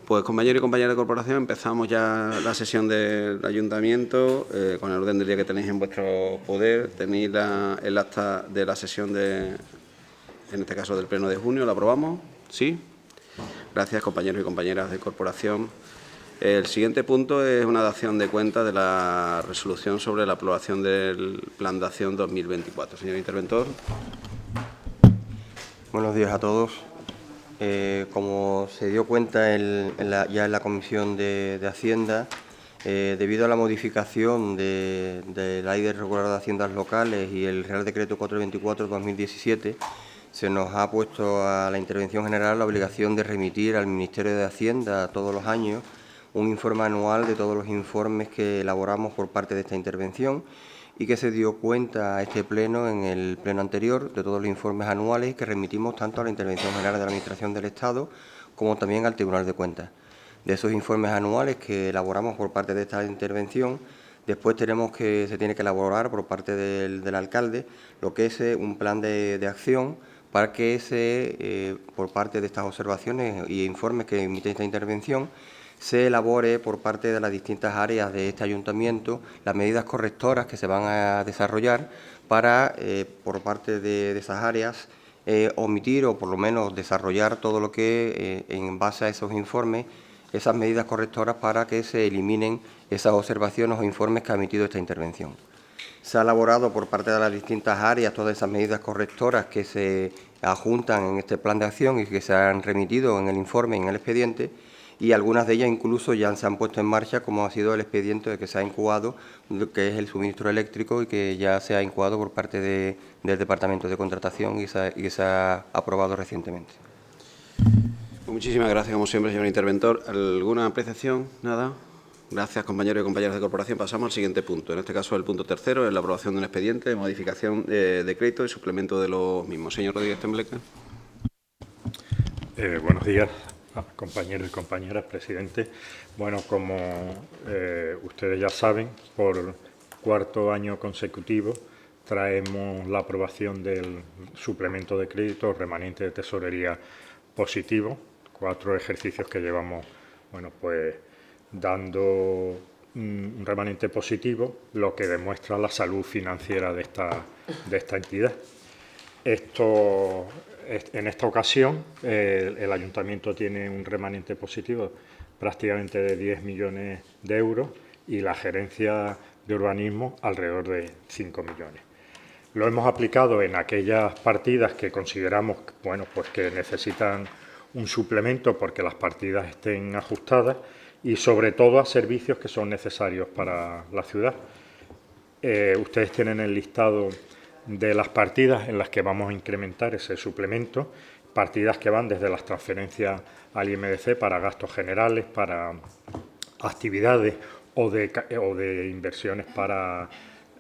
Pues, compañeros y compañeras de corporación, empezamos ya la sesión del ayuntamiento con el orden del día que tenéis en vuestro poder. Tenéis el acta de la sesión en este caso del pleno de junio. ¿La aprobamos? ¿Sí? Gracias, compañeros y compañeras de corporación. El siguiente punto es una dación de cuenta de la resolución sobre la aprobación del Plan de Acción 2024. Señor interventor. Buenos días a todos. Como se dio cuenta ya en la Comisión de Hacienda, debido a la modificación de la Ley de Regulador de Haciendas Locales y el Real Decreto 424/2017, se nos ha puesto a la Intervención General la obligación de remitir al Ministerio de Hacienda todos los años un informe anual de todos los informes que elaboramos por parte de esta intervención, y que se dio cuenta a este pleno en el pleno anterior de todos los informes anuales que remitimos tanto a la Intervención General de la Administración del Estado como también al Tribunal de Cuentas. De esos informes anuales que elaboramos por parte de esta intervención, después se tiene que elaborar por parte del alcalde lo que es un plan de acción para que por parte de estas observaciones y informes que emite esta intervención, se elabore por parte de las distintas áreas de este ayuntamiento las medidas correctoras que se van a desarrollar para, por parte de esas áreas, omitir o por lo menos desarrollar todo lo que, en base a esos informes, esas medidas correctoras para que se eliminen esas observaciones o informes que ha emitido esta intervención. Se ha elaborado por parte de las distintas áreas todas esas medidas correctoras que se adjuntan en este plan de acción y que se han remitido en el informe, en el expediente, y algunas de ellas incluso ya se han puesto en marcha, como ha sido el expediente de que se ha incubado, que es el suministro eléctrico, y que ya se ha incubado por parte del Departamento de Contratación y se ha aprobado recientemente. Muchísimas gracias, como siempre, señor interventor. ¿Alguna apreciación? Nada. Gracias, compañeros y compañeras de corporación. Pasamos al siguiente punto. En este caso, el punto tercero es la aprobación de un expediente de modificación de crédito y suplemento de los mismos. Señor Rodríguez Tembleque. Buenos días, compañeros y compañeras, presidente. Bueno, como ustedes ya saben, por cuarto año consecutivo traemos la aprobación del suplemento de crédito remanente de tesorería positivo, 4 ejercicios que llevamos, bueno, pues dando un remanente positivo, lo que demuestra la salud financiera de esta entidad. En esta ocasión, el ayuntamiento tiene un remanente positivo prácticamente de 10 millones de euros y la gerencia de urbanismo alrededor de 5 millones. Lo hemos aplicado en aquellas partidas que consideramos, bueno, pues que necesitan un suplemento porque las partidas estén ajustadas, y sobre todo a servicios que son necesarios para la ciudad. Ustedes tienen el listado de las partidas en las que vamos a incrementar ese suplemento, partidas que van desde las transferencias al IMDC para gastos generales, para actividades o de inversiones para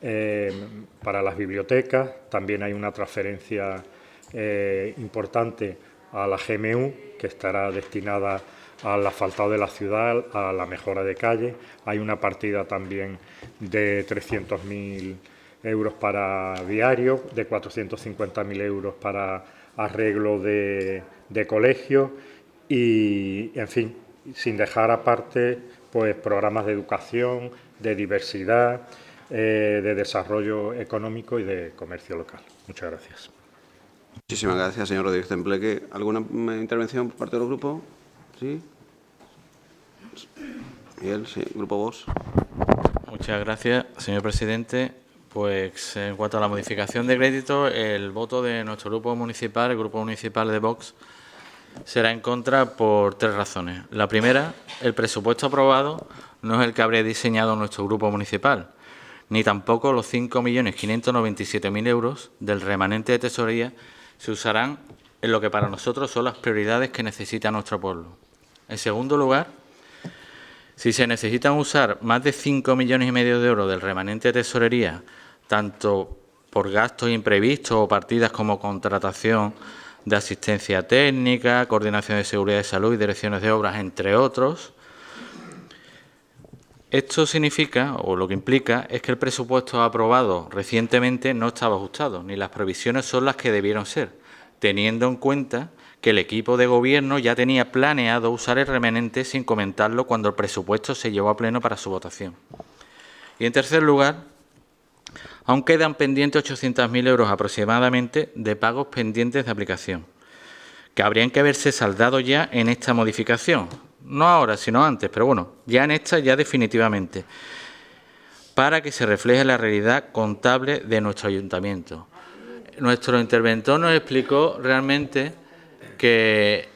las bibliotecas. También hay una transferencia importante a la GMU, que estará destinada al asfaltado de la ciudad, a la mejora de calle. Hay una partida también de 300.000 euros para viario, de 450.000 euros para arreglo de colegios y, en fin, sin dejar aparte pues programas de educación, de diversidad, de desarrollo económico y de comercio local. Muchas gracias. Muchísimas gracias, señor Rodríguez Tembleque. ¿Alguna intervención por parte del grupo? ¿Sí? Miguel, sí. Grupo Vox. Muchas gracias, señor presidente. Pues en cuanto a la modificación de crédito, el voto de nuestro grupo municipal, el grupo municipal de Vox, será en contra por 3 razones. La primera, el presupuesto aprobado no es el que habría diseñado nuestro grupo municipal, ni tampoco los 5.597.000 euros del remanente de tesorería se usarán en lo que para nosotros son las prioridades que necesita nuestro pueblo. En segundo lugar, si se necesitan usar más de 5,5 millones de euros del remanente de tesorería, tanto por gastos imprevistos o partidas como contratación de asistencia técnica, coordinación de seguridad de salud y direcciones de obras, entre otros, esto significa, o lo que implica, es que el presupuesto aprobado recientemente no estaba ajustado, ni las previsiones son las que debieron ser, teniendo en cuenta que el equipo de gobierno ya tenía planeado usar el remanente sin comentarlo cuando el presupuesto se llevó a pleno para su votación. Y en tercer lugar, aún quedan pendientes 800.000 euros aproximadamente de pagos pendientes de aplicación, que habrían que haberse saldado ya en esta modificación. No ahora, sino antes, pero bueno, ya en esta, ya definitivamente, para que se refleje la realidad contable de nuestro ayuntamiento. Nuestro interventor nos explicó realmente que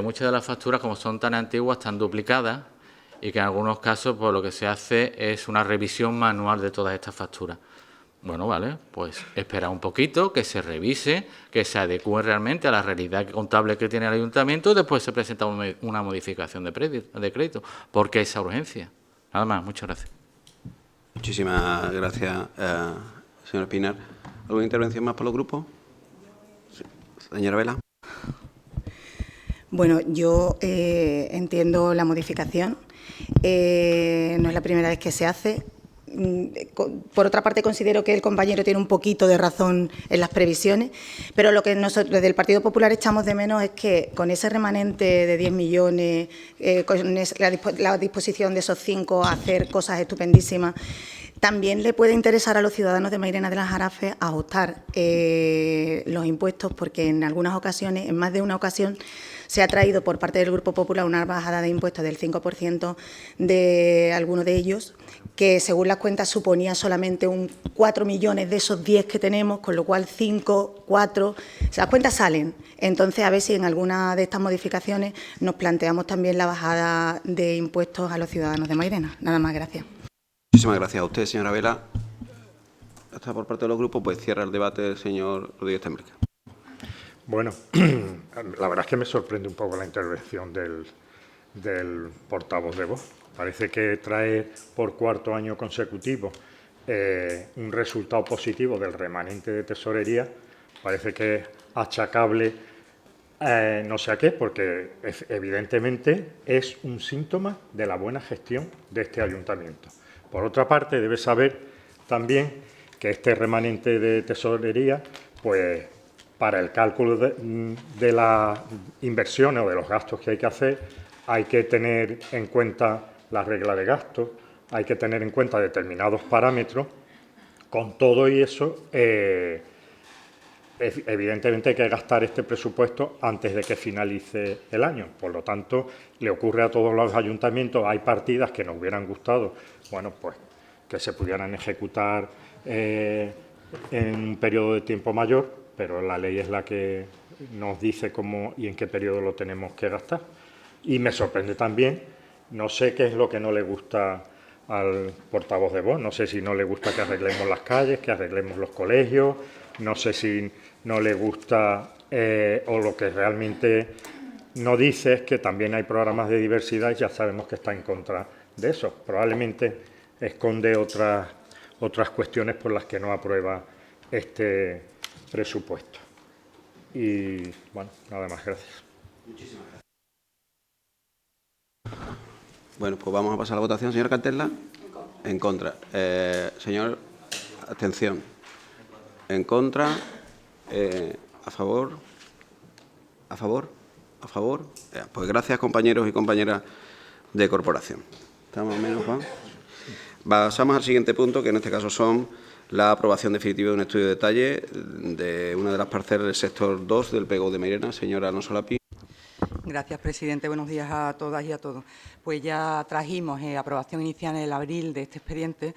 muchas de las facturas, como son tan antiguas, están duplicadas y que en algunos casos pues, lo que se hace es una revisión manual de todas estas facturas. Bueno, vale, pues espera un poquito, que se revise, que se adecúe realmente a la realidad contable que tiene el ayuntamiento y después se presenta una modificación de crédito. ¿Por qué esa urgencia? Nada más, muchas gracias. Muchísimas gracias, señor Espinar. ¿Alguna intervención más por los grupos? Sí. Señora Vela. Bueno, yo entiendo la modificación. No es la primera vez que se hace. Por otra parte, considero que el compañero tiene un poquito de razón en las previsiones, pero lo que nosotros desde el Partido Popular echamos de menos es que con ese remanente de 10 millones, con la disposición de esos 5 a hacer cosas estupendísimas, también le puede interesar a los ciudadanos de Mairena de las Jarafes ajustar los impuestos, porque en algunas ocasiones, en más de una ocasión, se ha traído por parte del Grupo Popular una bajada de impuestos del 5% de algunos de ellos, que según las cuentas suponía solamente 4 millones de esos 10 que tenemos, con lo cual 5, 4, las cuentas salen. Entonces, a ver si en alguna de estas modificaciones nos planteamos también la bajada de impuestos a los ciudadanos de Mairena. Nada más, gracias. Muchísimas gracias a usted, señora Vela. Hasta por parte de los grupos, pues cierra el debate el señor Rodríguez Tembrica. Bueno, la verdad es que me sorprende un poco la intervención del portavoz de Vox. Parece que trae por 4º año consecutivo un resultado positivo del remanente de tesorería. Parece que es achacable no sé a qué, porque evidentemente es un síntoma de la buena gestión de este ayuntamiento. Por otra parte, debe saber también que este remanente de tesorería, pues para el cálculo de las inversiones o de los gastos que hay que hacer, hay que tener en cuenta la regla de gasto, hay que tener en cuenta determinados parámetros. Con todo y eso, evidentemente hay que gastar este presupuesto antes de que finalice el año. Por lo tanto, le ocurre a todos los ayuntamientos, hay partidas que nos hubieran gustado, bueno, pues que se pudieran ejecutar en un periodo de tiempo mayor, pero la ley es la que nos dice cómo y en qué periodo lo tenemos que gastar. Y me sorprende también, no sé qué es lo que no le gusta al portavoz de Vox, no sé si no le gusta que arreglemos las calles, que arreglemos los colegios, no sé si no le gusta o lo que realmente no dice es que también hay programas de diversidad y ya sabemos que está en contra de eso. Probablemente esconde otras cuestiones por las que no aprueba este presupuesto. Y, bueno, nada más. Gracias. Muchísimas gracias. Bueno, pues vamos a pasar a la votación. Señor Cantella. En contra. Señor, abstención. En contra. A favor. A favor. A favor. Pues gracias, compañeros y compañeras de corporación. ¿Estamos menos, Juan? Pasamos al siguiente punto, que en este caso son la aprobación definitiva de un estudio de detalle de una de las parcelas del sector 2 del PGO de Mairena. Señora Alonso Lapi. Gracias, presidente. Buenos días a todas y a todos. Pues ya trajimos aprobación inicial en el abril de este expediente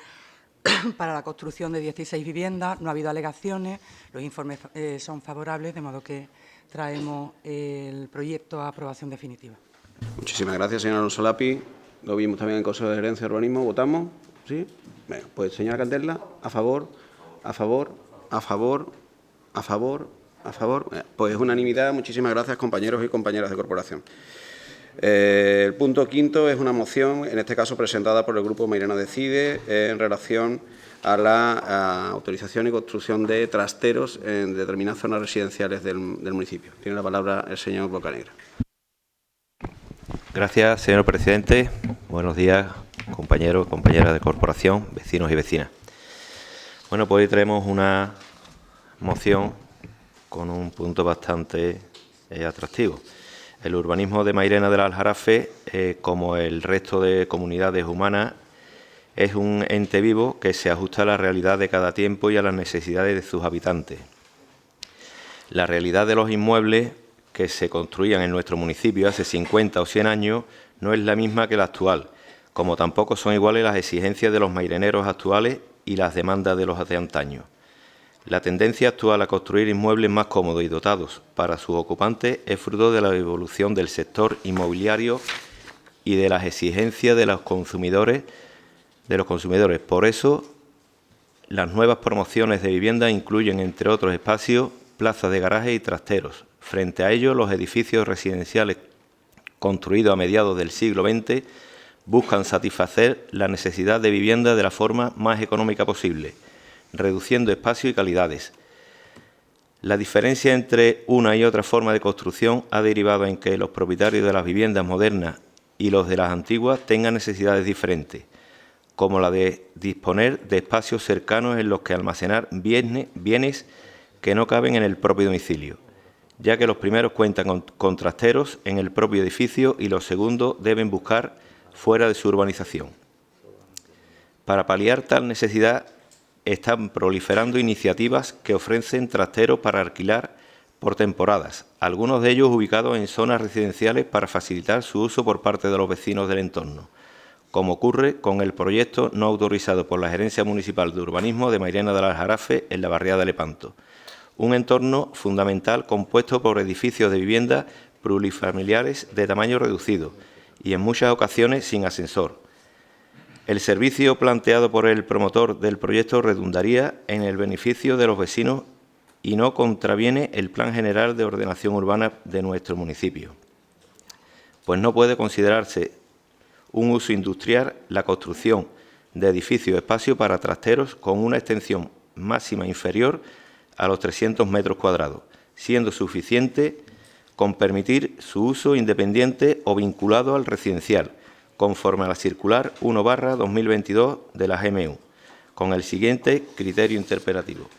para la construcción de 16 viviendas. No ha habido alegaciones, los informes son favorables, de modo que traemos el proyecto a aprobación definitiva. Muchísimas gracias, señora Alonso Lapi. Lo vimos también en el Consejo de Gerencia de Urbanismo. ¿Votamos? ¿Sí? Bueno, pues señora Candela, a favor, a favor, a favor, a favor, a favor. Pues unanimidad. Muchísimas gracias, compañeros y compañeras de corporación. El punto quinto es una moción, en este caso presentada por el Grupo Mairena Decide, en relación a la autorización y construcción de trasteros en determinadas zonas residenciales del municipio. Tiene la palabra el señor Bocanegra. Gracias, señor presidente. Buenos días, compañeros, compañeras de corporación, vecinos y vecinas. Bueno, pues hoy traemos una moción con un punto bastante atractivo. El urbanismo de Mairena del Aljarafe, como el resto de comunidades humanas, es un ente vivo que se ajusta a la realidad de cada tiempo y a las necesidades de sus habitantes. La realidad de los inmuebles que se construían en nuestro municipio hace 50 o 100 años no es la misma que la actual, como tampoco son iguales las exigencias de los maireneros actuales y las demandas de los de antaño. La tendencia actual a construir inmuebles más cómodos y dotados para sus ocupantes es fruto de la evolución del sector inmobiliario y de las exigencias de los consumidores. Por eso, las nuevas promociones de vivienda incluyen, entre otros espacios, plazas de garaje y trasteros. Frente a ello, los edificios residenciales construidos a mediados del siglo XX buscan satisfacer la necesidad de vivienda de la forma más económica posible, reduciendo espacio y calidades. La diferencia entre una y otra forma de construcción ha derivado en que los propietarios de las viviendas modernas y los de las antiguas tengan necesidades diferentes, como la de disponer de espacios cercanos en los que almacenar bienes que no caben en el propio domicilio, ya que los primeros cuentan con trasteros en el propio edificio y los segundos deben buscar fuera de su urbanización. Para paliar tal necesidad, están proliferando iniciativas que ofrecen trasteros para alquilar por temporadas, algunos de ellos ubicados en zonas residenciales para facilitar su uso por parte de los vecinos del entorno, como ocurre con el proyecto no autorizado por la Gerencia Municipal de Urbanismo de Mairena del Aljarafe en la barriada de Lepanto. Un entorno fundamental compuesto por edificios de vivienda plurifamiliares de tamaño reducido y en muchas ocasiones sin ascensor. El servicio planteado por el promotor del proyecto redundaría en el beneficio de los vecinos y no contraviene el Plan General de Ordenación Urbana de nuestro municipio, pues no puede considerarse un uso industrial la construcción de edificios o espacios para trasteros con una extensión máxima inferior a los 300 metros cuadrados, siendo suficiente con permitir su uso independiente o vinculado al residencial, conforme a la circular 1/2022 de la GMU, con el siguiente criterio interpretativo.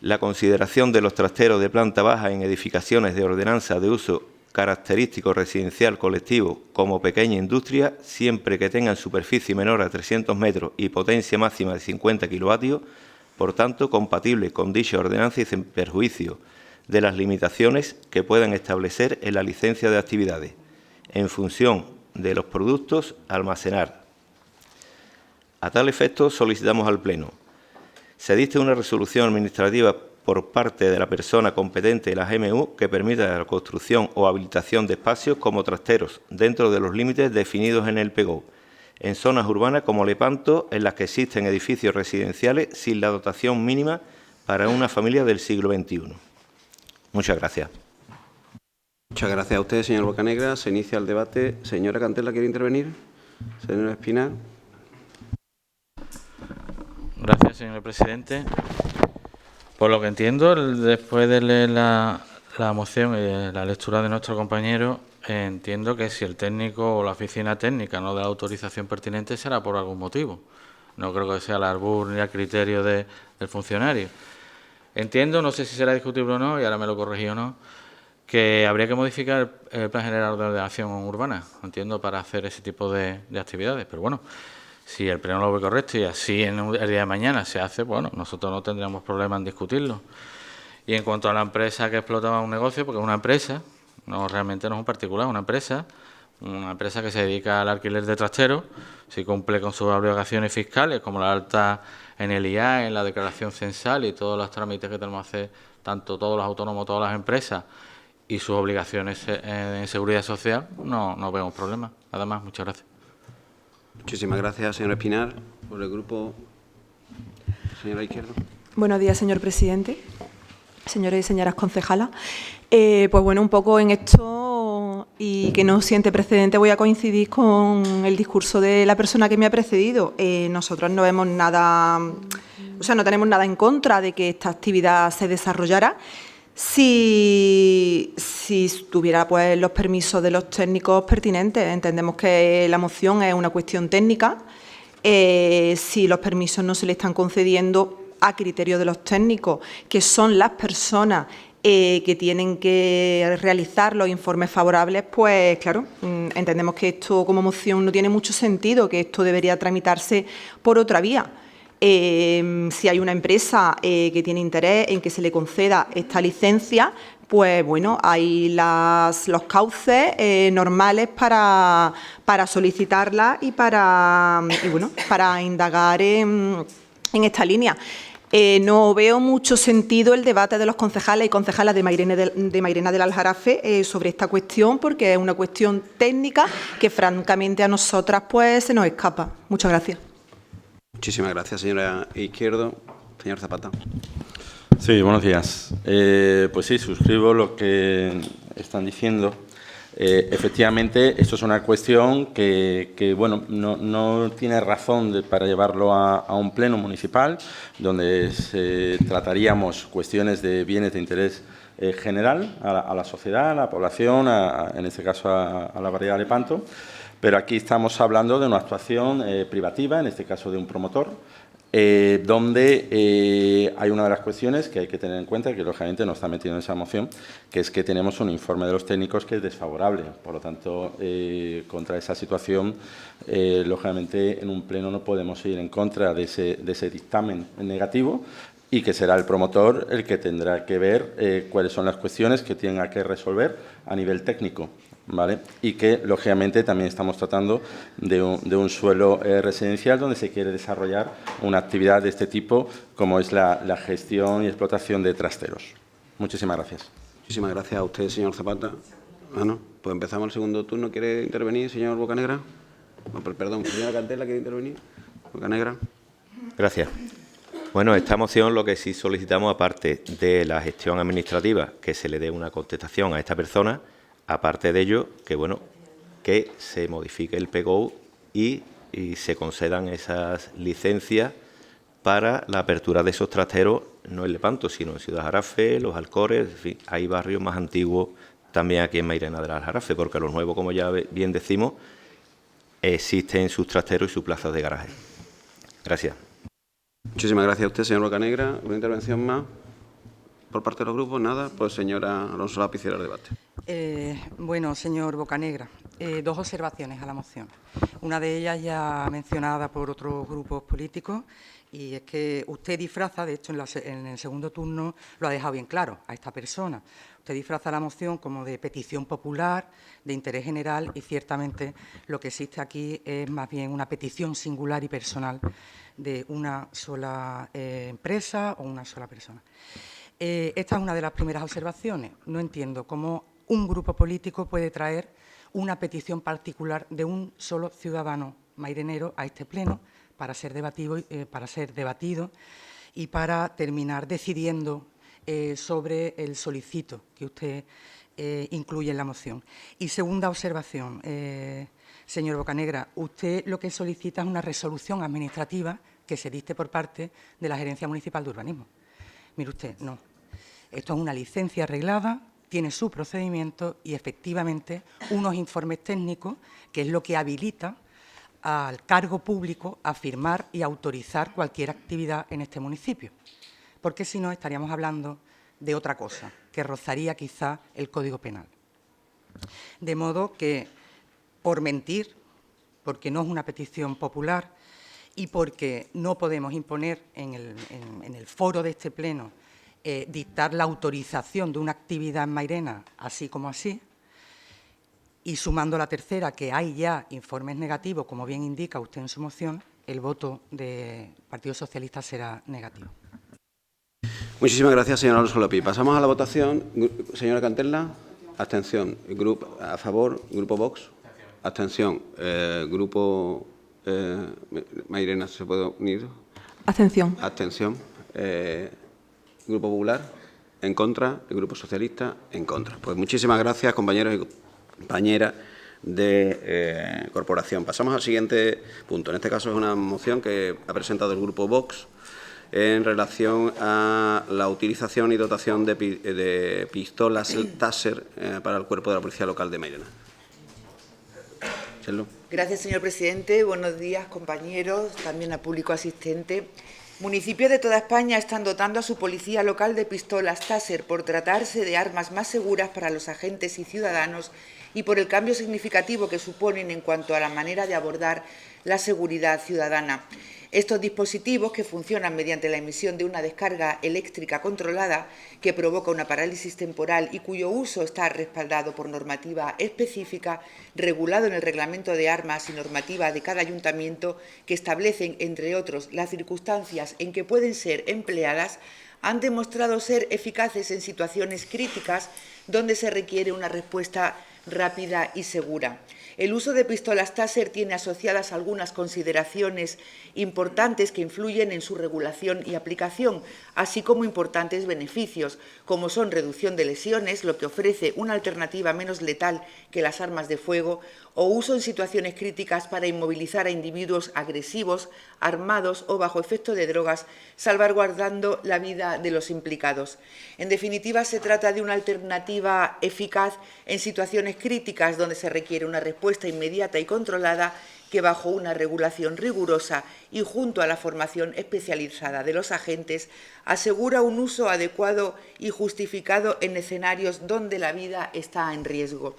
La consideración de los trasteros de planta baja en edificaciones de ordenanza de uso característico residencial colectivo como pequeña industria, siempre que tengan superficie menor a 300 metros y potencia máxima de 50 kilovatios, por tanto, compatible con dicha ordenanza y sin perjuicio de las limitaciones que puedan establecer en la licencia de actividades, en función de los productos a almacenar. A tal efecto, solicitamos al Pleno: se dicte una resolución administrativa por parte de la persona competente de la GMU que permita la construcción o habilitación de espacios como trasteros dentro de los límites definidos en el PGO, en zonas urbanas como Lepanto, en las que existen edificios residenciales sin la dotación mínima para una familia del siglo XXI. Muchas gracias. Muchas gracias a usted, señor Bocanegra. Se inicia el debate. Señora Cantela, ¿quiere intervenir? Señora Espinar. Gracias, señor presidente. Por lo que entiendo, después de leer la moción y la lectura de nuestro compañero, entiendo que si el técnico o la oficina técnica no da la autorización pertinente será por algún motivo. No creo que sea el albur ni el criterio del funcionario. Entiendo, no sé si será discutible o no, y ahora me lo corregí o no, que habría que modificar el Plan General de Ordenación Urbana, entiendo, para hacer ese tipo de actividades. Pero bueno, si el Pleno lo ve correcto y así el día de mañana se hace, bueno, nosotros no tendríamos problema en discutirlo. Y en cuanto a la empresa que explotaba un negocio, porque es una empresa, no realmente no es un particular, es una empresa que se dedica al alquiler de trasteros, si cumple con sus obligaciones fiscales, como la alta en el IA, en la declaración censal y todos los trámites que tenemos que hacer, tanto todos los autónomos, todas las empresas, y sus obligaciones en seguridad social, no vemos problema. Nada más, muchas gracias. Muchísimas gracias, señor Espinar. Por el grupo, señora Izquierdo. Buenos días, señor presidente, señores y señoras concejalas. Pues bueno, un poco en esto, y que no siente precedente, voy a coincidir con el discurso de la persona que me ha precedido. Nosotros no vemos nada, no tenemos nada en contra de que esta actividad se desarrollara si tuviera pues los permisos de los técnicos pertinentes. Entendemos que la moción es una cuestión técnica. Si los permisos no se le están concediendo a criterio de los técnicos, que son las personas que tienen que realizar los informes favorables, pues claro, entendemos que esto como moción no tiene mucho sentido, que esto debería tramitarse por otra vía. Si hay una empresa que tiene interés en que se le conceda esta licencia, pues bueno, hay los cauces normales para solicitarla y para indagar en esta línea. No veo mucho sentido el debate de los concejales y concejalas de Mairena del Aljarafe sobre esta cuestión, porque es una cuestión técnica que francamente a nosotras pues se nos escapa. Muchas gracias. Muchísimas gracias, señora Izquierdo. Señor Zapata. Sí, buenos días. Pues sí, suscribo lo que están diciendo. Efectivamente, esto es una cuestión que bueno, no tiene razón para llevarlo a un pleno municipal, donde trataríamos cuestiones de bienes de interés general a la sociedad, a la población, en este caso a la barriada de Lepanto, pero aquí estamos hablando de una actuación privativa, en este caso de un promotor, donde hay una de las cuestiones que hay que tener en cuenta, que lógicamente no está metido en esa moción, que es que tenemos un informe de los técnicos que es desfavorable. Por lo tanto, contra esa situación, lógicamente en un pleno no podemos ir en contra de ese dictamen negativo, y que será el promotor el que tendrá que ver cuáles son las cuestiones que tenga que resolver a nivel técnico, ¿vale? Y que, lógicamente, también estamos tratando de un suelo residencial donde se quiere desarrollar una actividad de este tipo, como es la gestión y explotación de trasteros. Muchísimas gracias. Muchísimas gracias a usted, señor Zapata. Bueno, pues empezamos el segundo turno. ¿Quiere intervenir, señor Bocanegra? No, perdón, señora Cantela, ¿quiere intervenir? Bocanegra. Gracias. Bueno, esta moción lo que sí solicitamos, aparte de la gestión administrativa, que se le dé una contestación a esta persona, aparte de ello, que se modifique el PGO y se concedan esas licencias para la apertura de esos trasteros, no en Lepanto, sino en Ciudad Aljarafe, Los Alcores, en fin, hay barrios más antiguos también aquí en Mairena del Aljarafe, porque los nuevos, como ya bien decimos, existen sus trasteros y sus plazas de garaje. Gracias. Muchísimas gracias a usted, señor Bocanegra. ¿Una intervención más por parte de los grupos? Nada. Pues señora Alonso Lápiz, cierra el debate. Bueno, señor Bocanegra, dos observaciones a la moción. Una de ellas ya mencionada por otros grupos políticos, y es que usted disfraza, de hecho en el segundo turno lo ha dejado bien claro a esta persona, usted disfraza la moción como de petición popular, de interés general, y ciertamente lo que existe aquí es más bien una petición singular y personal de una sola empresa o una sola persona. Esta es una de las primeras observaciones. No entiendo cómo un grupo político puede traer una petición particular de un solo ciudadano mairenero a este pleno para ser debatido y para terminar decidiendo sobre el solicito que usted incluye en la moción. Y segunda observación, señor Bocanegra, usted lo que solicita es una resolución administrativa que se dicte por parte de la Gerencia Municipal de Urbanismo. Mire usted, no. Esto es una licencia arreglada, tiene su procedimiento y, efectivamente, unos informes técnicos, que es lo que habilita al cargo público a firmar y autorizar cualquier actividad en este municipio. Porque si no, estaríamos hablando de otra cosa, que rozaría quizá el Código Penal. De modo que, por mentir, porque no es una petición popular y porque no podemos imponer en el foro de este pleno dictar la autorización de una actividad en Mairena así como así, y sumando la tercera, que hay ya informes negativos, como bien indica usted en su moción, el voto del Partido Socialista será negativo. Muchísimas gracias, señora Alonso Lápiz. Pasamos a la votación. Señora Cantela, abstención. Grupo a favor, Grupo Vox. Abstención. Grupo Mairena, ¿se puede unir? Abstención. Abstención. Grupo Popular, en contra. El Grupo Socialista, en contra. Pues muchísimas gracias, compañeros y compañeras de corporación. Pasamos al siguiente punto. En este caso es una moción que ha presentado el Grupo Vox en relación a la utilización y dotación de pistolas Taser para el Cuerpo de la Policía Local de Mairena. Gracias, señor presidente. Buenos días, compañeros, también a público asistente. Municipios de toda España están dotando a su policía local de pistolas Taser por tratarse de armas más seguras para los agentes y ciudadanos y por el cambio significativo que suponen en cuanto a la manera de abordar la seguridad ciudadana. Estos dispositivos, que funcionan mediante la emisión de una descarga eléctrica controlada que provoca una parálisis temporal y cuyo uso está respaldado por normativa específica, regulado en el reglamento de armas y normativa de cada ayuntamiento, que establecen, entre otros, las circunstancias en que pueden ser empleadas, han demostrado ser eficaces en situaciones críticas donde se requiere una respuesta rápida y segura. El uso de pistolas Taser tiene asociadas algunas consideraciones importantes que influyen en su regulación y aplicación, así como importantes beneficios, como son reducción de lesiones, lo que ofrece una alternativa menos letal que las armas de fuego, o uso en situaciones críticas para inmovilizar a individuos agresivos, armados o bajo efecto de drogas, salvaguardando la vida de los implicados. En definitiva, se trata de una alternativa eficaz en situaciones críticas donde se requiere una respuesta inmediata y controlada que, bajo una regulación rigurosa y junto a la formación especializada de los agentes, asegura un uso adecuado y justificado en escenarios donde la vida está en riesgo.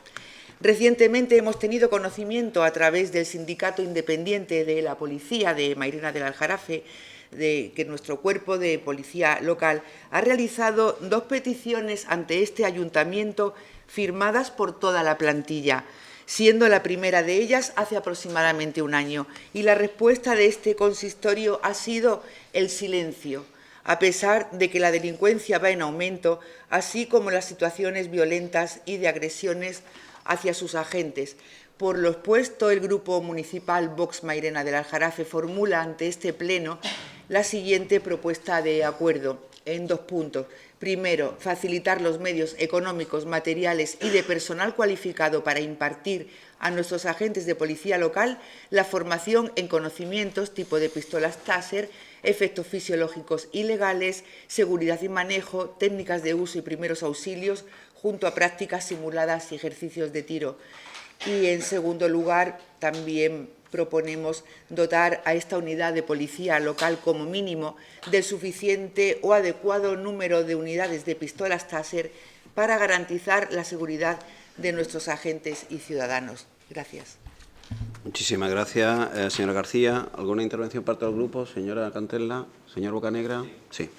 Recientemente hemos tenido conocimiento, a través del Sindicato Independiente de la Policía de Mairena del Aljarafe, de que nuestro cuerpo de policía local ha realizado 2 peticiones ante este ayuntamiento firmadas por toda la plantilla, siendo la primera de ellas hace aproximadamente un año, y la respuesta de este consistorio ha sido el silencio, a pesar de que la delincuencia va en aumento, así como las situaciones violentas y de agresiones hacia sus agentes. Por lo expuesto, el Grupo Municipal Vox Mairena del Aljarafe formula ante este Pleno la siguiente propuesta de acuerdo en 2 puntos. Primero, facilitar los medios económicos, materiales y de personal cualificado para impartir a nuestros agentes de policía local la formación en conocimientos tipo de pistolas Taser, efectos fisiológicos y legales, seguridad y manejo, técnicas de uso y primeros auxilios, junto a prácticas simuladas y ejercicios de tiro. Y, en segundo lugar, también proponemos dotar a esta unidad de policía local como mínimo del suficiente o adecuado número de unidades de pistolas Taser para garantizar la seguridad de nuestros agentes y ciudadanos. Gracias. Muchísimas gracias, señora García. ¿Alguna intervención por parte del grupo? Señora Cantella, señor Bocanegra. Sí.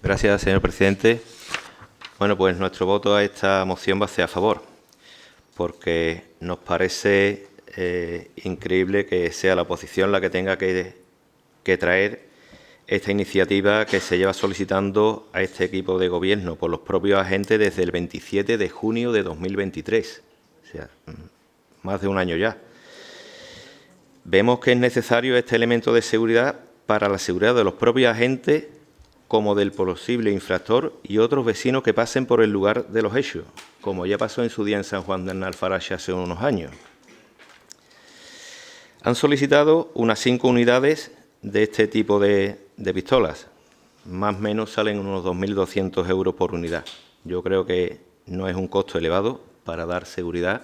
Gracias, señor presidente. Bueno, pues nuestro voto a esta moción va a ser a favor, porque nos parece increíble que sea la oposición la que tenga que traer esta iniciativa que se lleva solicitando a este equipo de gobierno por los propios agentes desde el 27 de junio de 2023, o sea, más de un año ya. Vemos que es necesario este elemento de seguridad para la seguridad de los propios agentes como del posible infractor y otros vecinos que pasen por el lugar de los hechos, como ya pasó en su día en San Juan de Alfarache hace unos años. Han solicitado unas 5 unidades de este tipo de pistolas. Más o menos salen unos 2.200 euros por unidad. Yo creo que no es un costo elevado para dar seguridad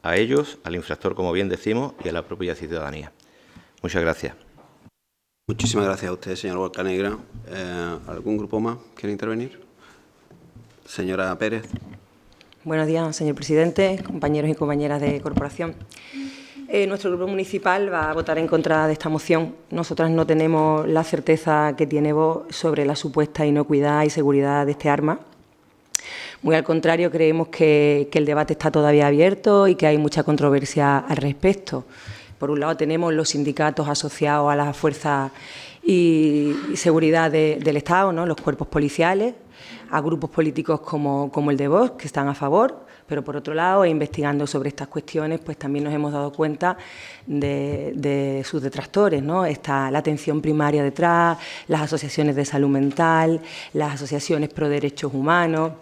a ellos, al infractor, como bien decimos, y a la propia ciudadanía. Muchas gracias. Muchísimas gracias a usted, señor Bocanegra. ¿Algún grupo más quiere intervenir? Señora Pérez. Buenos días, señor presidente, compañeros y compañeras de corporación. Nuestro grupo municipal va a votar en contra de esta moción. Nosotras no tenemos la certeza que tiene Vox sobre la supuesta inocuidad y seguridad de este arma. Muy al contrario, creemos que el debate está todavía abierto y que hay mucha controversia al respecto. Por un lado tenemos los sindicatos asociados a las fuerzas y seguridad del Estado, ¿no?, los cuerpos policiales, a grupos políticos como el de Vox, que están a favor, pero por otro lado, investigando sobre estas cuestiones, pues también nos hemos dado cuenta de sus detractores, ¿no? Está la atención primaria detrás, las asociaciones de salud mental, las asociaciones pro derechos humanos.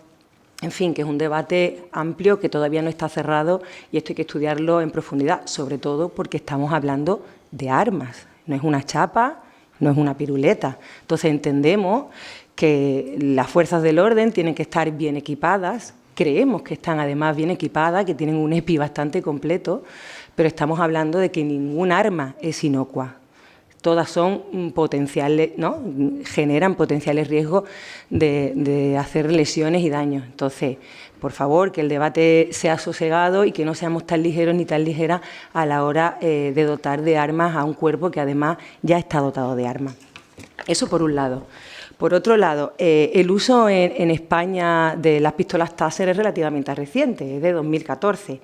En fin, que es un debate amplio que todavía no está cerrado y esto hay que estudiarlo en profundidad, sobre todo porque estamos hablando de armas, no es una chapa, no es una piruleta. Entonces entendemos que las fuerzas del orden tienen que estar bien equipadas, creemos que están además bien equipadas, que tienen un EPI bastante completo, pero estamos hablando de que ningún arma es inocua. todas son potenciales, ¿no? Generan potenciales riesgos de hacer lesiones y daños. Entonces, por favor, que el debate sea sosegado y que no seamos tan ligeros ni tan ligeras a la hora de dotar de armas a un cuerpo que además ya está dotado de armas. Eso por un lado. Por otro lado, el uso en España de las pistolas Taser es relativamente reciente, es de 2014.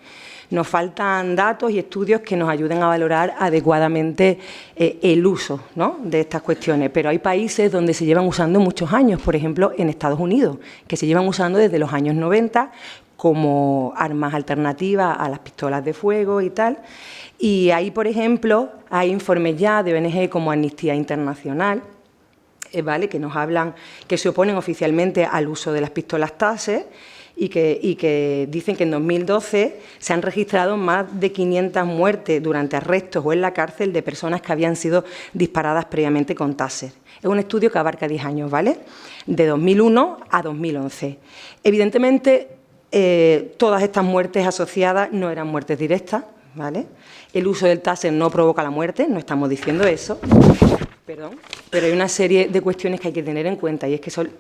Nos faltan datos y estudios que nos ayuden a valorar adecuadamente el uso, ¿no?, de estas cuestiones, pero hay países donde se llevan usando muchos años, por ejemplo, en Estados Unidos, que se llevan usando desde los años 90 como armas alternativas a las pistolas de fuego y tal. Y ahí, por ejemplo, hay informes ya de ONG como Amnistía Internacional, ¿vale?, que nos hablan, que se oponen oficialmente al uso de las pistolas Taser y que dicen que en 2012 se han registrado más de 500 muertes durante arrestos o en la cárcel de personas que habían sido disparadas previamente con Taser. Es un estudio que abarca 10 años, ¿vale?, de 2001 a 2011. Evidentemente, todas estas muertes asociadas no eran muertes directas, ¿vale? El uso del Taser no provoca la muerte, no estamos diciendo eso, perdón, pero hay una serie de cuestiones que hay que tener en cuenta y es que son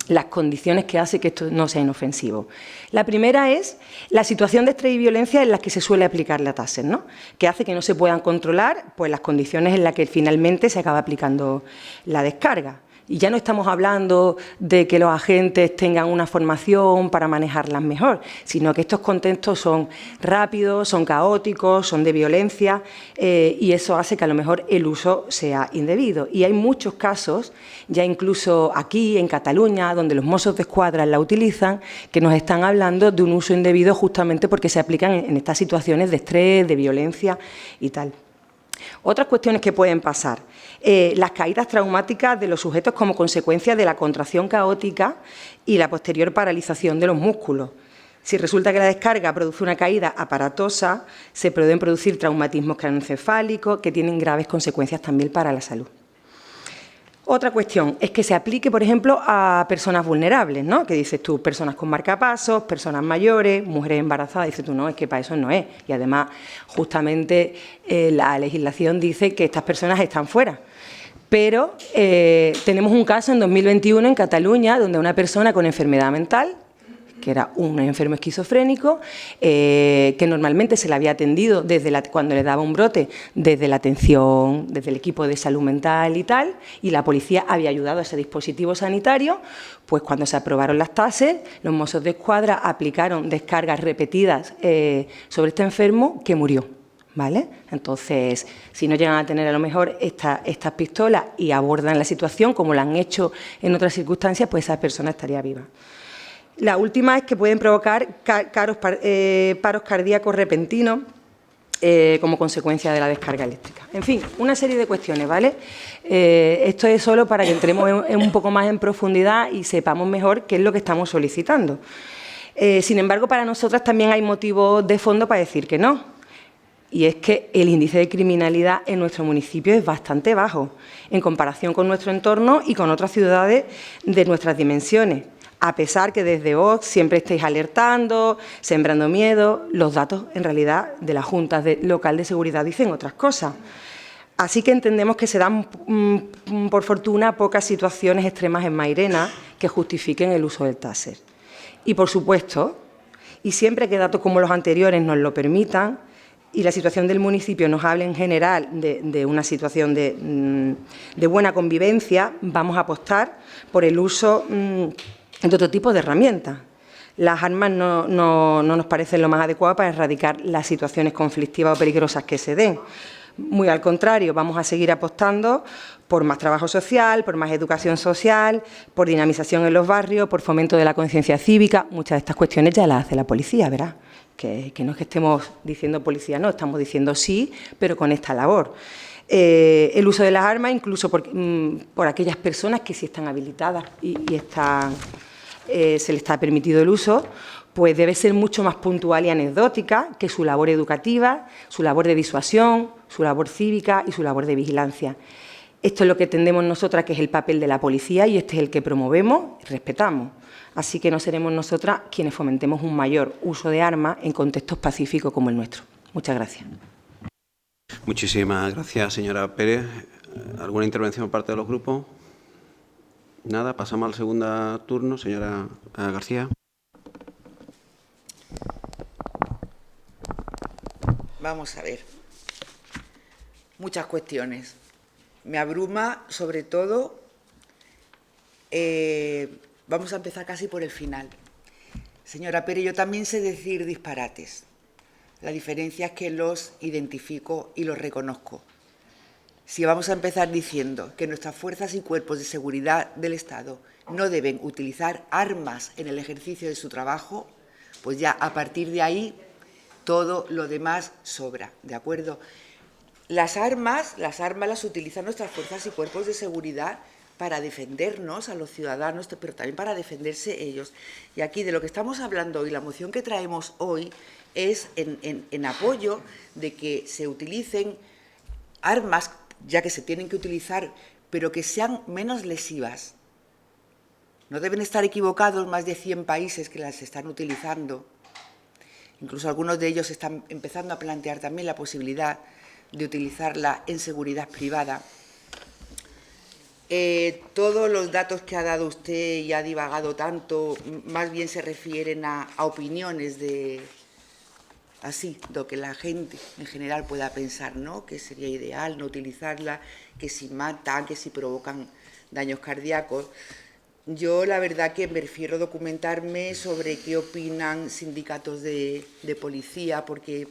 las condiciones que hacen que esto no sea inofensivo. La primera es la situación de estrés y violencia en las que se suele aplicar la Taser, ¿no?, que hace que no se puedan controlar pues, las condiciones en las que finalmente se acaba aplicando la descarga. Y ya no estamos hablando de que los agentes tengan una formación para manejarlas mejor, sino que estos contextos son rápidos, son caóticos, son de violencia y eso hace que a lo mejor el uso sea indebido. Y hay muchos casos, ya incluso aquí en Cataluña, donde los Mossos d'Esquadra la utilizan, que nos están hablando de un uso indebido justamente porque se aplican en estas situaciones de estrés, de violencia y tal. Otras cuestiones que pueden pasar, las caídas traumáticas de los sujetos como consecuencia de la contracción caótica y la posterior paralización de los músculos. Si resulta que la descarga produce una caída aparatosa, se pueden producir traumatismos craneoencefálicos que tienen graves consecuencias también para la salud. Otra cuestión es que se aplique, por ejemplo, a personas vulnerables, ¿no?, que dices tú, personas con marcapasos, personas mayores, mujeres embarazadas, dices tú, no, es que para eso no es. Y además, justamente, la legislación dice que estas personas están fuera. Pero tenemos un caso en 2021 en Cataluña donde una persona con enfermedad mental, que era un enfermo esquizofrénico, que normalmente se le había atendido cuando le daba un brote, desde la atención, desde el equipo de salud mental y tal, y la policía había ayudado a ese dispositivo sanitario, pues cuando se aprobaron las Taser, los Mossos d'Esquadra aplicaron descargas repetidas sobre este enfermo que murió, ¿vale? Entonces, si no llegan a tener a lo mejor estas pistolas y abordan la situación como lo han hecho en otras circunstancias, pues esa persona estaría viva. La última es que pueden provocar paros cardíacos repentinos como consecuencia de la descarga eléctrica. En fin, una serie de cuestiones, ¿vale? Esto es solo para que entremos un poco más en profundidad y sepamos mejor qué es lo que estamos solicitando. Sin embargo, para nosotras también hay motivos de fondo para decir que no. Y es que el índice de criminalidad en nuestro municipio es bastante bajo en comparación con nuestro entorno y con otras ciudades de nuestras dimensiones. A pesar que desde Vox siempre estáis alertando, sembrando miedo, los datos en realidad de la Junta Local de Seguridad dicen otras cosas. Así que entendemos que se dan, por fortuna, pocas situaciones extremas en Mairena que justifiquen el uso del Taser. Y, por supuesto, y siempre que datos como los anteriores nos lo permitan y la situación del municipio nos hable en general de una situación de buena convivencia, vamos a apostar por el uso de otro tipo de herramientas. Las armas no nos parecen lo más adecuado para erradicar las situaciones conflictivas o peligrosas que se den. Muy al contrario, vamos a seguir apostando por más trabajo social, por más educación social, por dinamización en los barrios, por fomento de la conciencia cívica. Muchas de estas cuestiones ya las hace la policía, ¿verdad? Que no es que estemos diciendo policía, no, estamos diciendo sí, pero con esta labor. El uso de las armas, incluso por aquellas personas que sí están habilitadas y se les está permitido el uso, pues debe ser mucho más puntual y anecdótica que su labor educativa, su labor de disuasión, su labor cívica y su labor de vigilancia. Esto es lo que entendemos nosotras que es el papel de la policía y este es el que promovemos y respetamos. Así que no seremos nosotras quienes fomentemos un mayor uso de armas en contextos pacíficos como el nuestro. Muchas gracias. Muchísimas gracias, señora Pérez. ¿Alguna intervención por parte de los grupos? Nada, pasamos al segundo turno. Señora García. Vamos a ver. Muchas cuestiones. Me abruma, sobre todo, vamos a empezar casi por el final. Señora Pérez, yo también sé decir disparates. La diferencia es que los identifico y los reconozco. Si vamos a empezar diciendo que nuestras fuerzas y cuerpos de seguridad del Estado no deben utilizar armas en el ejercicio de su trabajo, pues ya a partir de ahí todo lo demás sobra, ¿de acuerdo? Las armas las utilizan nuestras fuerzas y cuerpos de seguridad para defendernos a los ciudadanos, pero también para defenderse ellos. Y aquí de lo que estamos hablando hoy, la moción que traemos hoy, es en apoyo de que se utilicen armas, ya que se tienen que utilizar, pero que sean menos lesivas. No deben estar equivocados más de 100 países que las están utilizando. Incluso algunos de ellos están empezando a plantear también la posibilidad de utilizarla en seguridad privada. Todos los datos que ha dado usted y ha divagado tanto, más bien se refieren a opiniones de lo que la gente en general pueda pensar, ¿no? Que sería ideal no utilizarla, que si matan, que si provocan daños cardíacos. Yo la verdad que prefiero documentarme sobre qué opinan sindicatos de policía, porque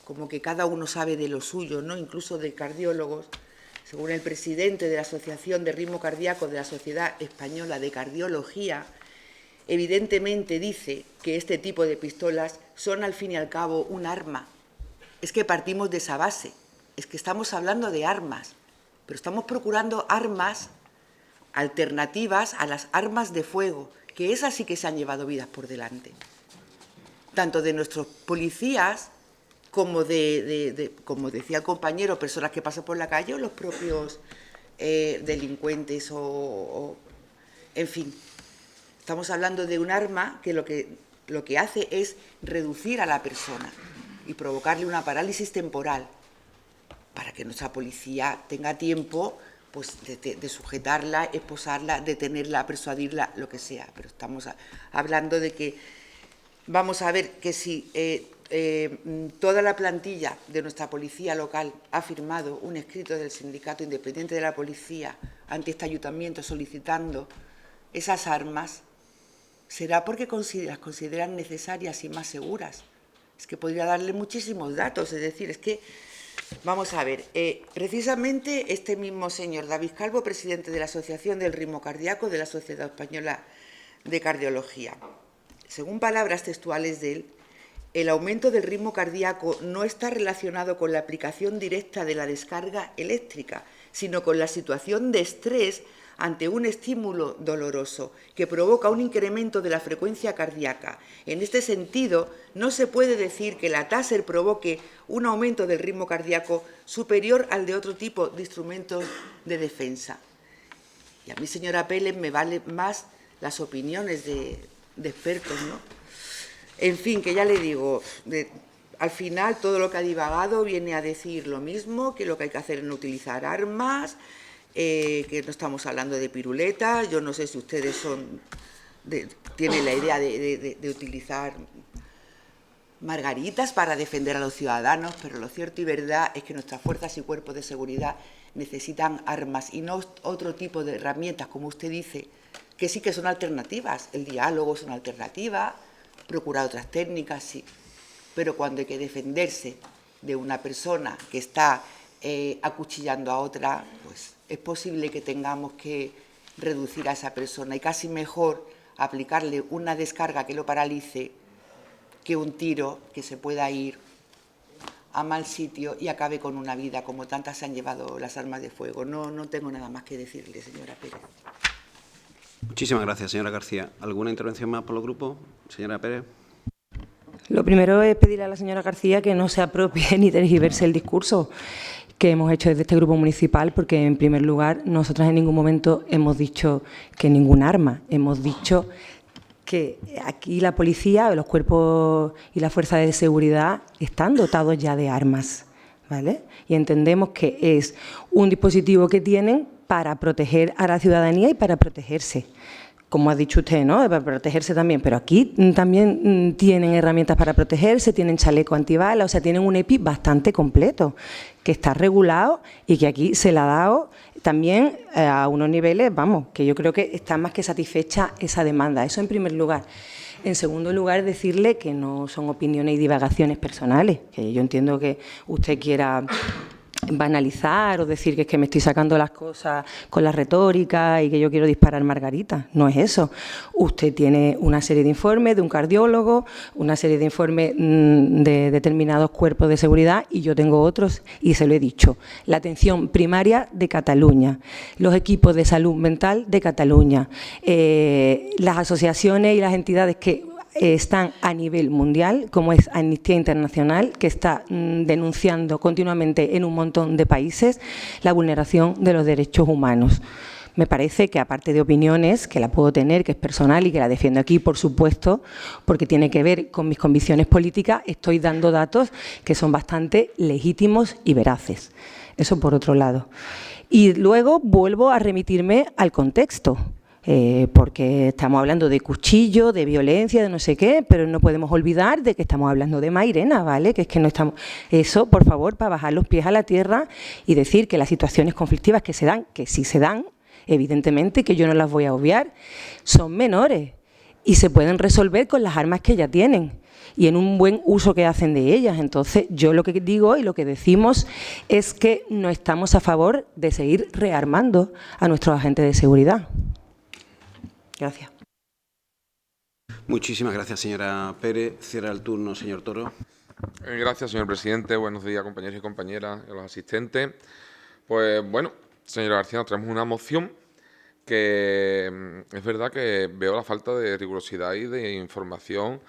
como que cada uno sabe de lo suyo, ¿no? Incluso de cardiólogos. Según el presidente de la Asociación de Ritmo Cardíaco de la Sociedad Española de Cardiología, evidentemente dice que este tipo de pistolas son al fin y al cabo un arma. Es que partimos de esa base, es que estamos hablando de armas, pero estamos procurando armas alternativas a las armas de fuego, que esas sí que se han llevado vidas por delante. Tanto de nuestros policías como como decía el compañero, personas que pasan por la calle o los propios delincuentes en fin. Estamos hablando de un arma que lo que hace es reducir a la persona y provocarle una parálisis temporal para que nuestra policía tenga tiempo pues, de sujetarla, esposarla, detenerla, persuadirla, lo que sea. Pero estamos hablando de que vamos a ver que si toda la plantilla de nuestra policía local ha firmado un escrito del Sindicato Independiente de la Policía ante este ayuntamiento solicitando esas armas, será porque las consideran necesarias y más seguras. Es que podría darle muchísimos datos, es decir, es que, vamos a ver, precisamente este mismo señor David Calvo, presidente de la Asociación del Ritmo Cardíaco de la Sociedad Española de Cardiología, según palabras textuales de él, el aumento del ritmo cardíaco no está relacionado con la aplicación directa de la descarga eléctrica, sino con la situación de estrés ante un estímulo doloroso que provoca un incremento de la frecuencia cardíaca. En este sentido, no se puede decir que la Taser provoque un aumento del ritmo cardíaco superior al de otro tipo de instrumentos de defensa. Y a mí, señora Pérez, me valen más las opiniones de expertos, ¿no? En fin, que ya le digo, al final todo lo que ha divagado viene a decir lo mismo, que lo que hay que hacer es no utilizar armas, que no estamos hablando de piruletas. Yo no sé si ustedes tienen la idea de utilizar margaritas para defender a los ciudadanos, pero lo cierto y verdad es que nuestras fuerzas y cuerpos de seguridad necesitan armas y no otro tipo de herramientas, como usted dice, que sí que son alternativas. El diálogo es una alternativa, procurar otras técnicas, sí, pero cuando hay que defenderse de una persona que está acuchillando a otra, pues es posible que tengamos que reducir a esa persona y casi mejor aplicarle una descarga que lo paralice que un tiro que se pueda ir a mal sitio y acabe con una vida, como tantas se han llevado las armas de fuego. No tengo nada más que decirle, señora Pérez. Muchísimas gracias, señora García. ¿Alguna intervención más por los grupos? Señora Pérez. Lo primero es pedirle a la señora García que no se apropie ni tergiverse el discurso que hemos hecho desde este grupo municipal, porque, en primer lugar, nosotras en ningún momento hemos dicho que ningún arma. Hemos dicho que aquí la policía, los cuerpos y las fuerzas de seguridad están dotados ya de armas, ¿vale? Y entendemos que es un dispositivo que tienen para proteger a la ciudadanía y para protegerse. Como ha dicho usted, ¿no? Para protegerse también, pero aquí también tienen herramientas para protegerse, tienen chaleco antibalas, o sea, tienen un EPI bastante completo, que está regulado y que aquí se le ha dado también a unos niveles, vamos, que yo creo que está más que satisfecha esa demanda. Eso en primer lugar. En segundo lugar, decirle que no son opiniones y divagaciones personales, que yo entiendo que usted quiera banalizar o decir que es que me estoy sacando las cosas con la retórica y que yo quiero disparar margaritas. No es eso. Usted tiene una serie de informes de un cardiólogo, una serie de informes de determinados cuerpos de seguridad y yo tengo otros y se lo he dicho. La atención primaria de Cataluña, los equipos de salud mental de Cataluña, las asociaciones y las entidades que están a nivel mundial, como es Amnistía Internacional, que está denunciando continuamente en un montón de países la vulneración de los derechos humanos. Me parece que, aparte de opiniones, que la puedo tener, que es personal y que la defiendo aquí, por supuesto, porque tiene que ver con mis convicciones políticas, estoy dando datos que son bastante legítimos y veraces. Eso por otro lado. Y luego vuelvo a remitirme al contexto. Porque estamos hablando de cuchillo, de violencia, de no sé qué, pero no podemos olvidar de que estamos hablando de Mairena, ¿vale? Que es que no estamos... Eso, por favor, para bajar los pies a la tierra y decir que las situaciones conflictivas que se dan, que sí se dan, evidentemente, que yo no las voy a obviar, son menores y se pueden resolver con las armas que ya tienen y en un buen uso que hacen de ellas. Entonces, yo lo que digo y lo que decimos es que no estamos a favor de seguir rearmando a nuestros agentes de seguridad. Gracias. Muchísimas gracias, señora Pérez. Cierra el turno, señor Toro. Gracias, señor presidente. Buenos días, compañeros y compañeras, y a los asistentes. Pues bueno, señora García, nos traemos una moción que es verdad que veo la falta de rigurosidad y de información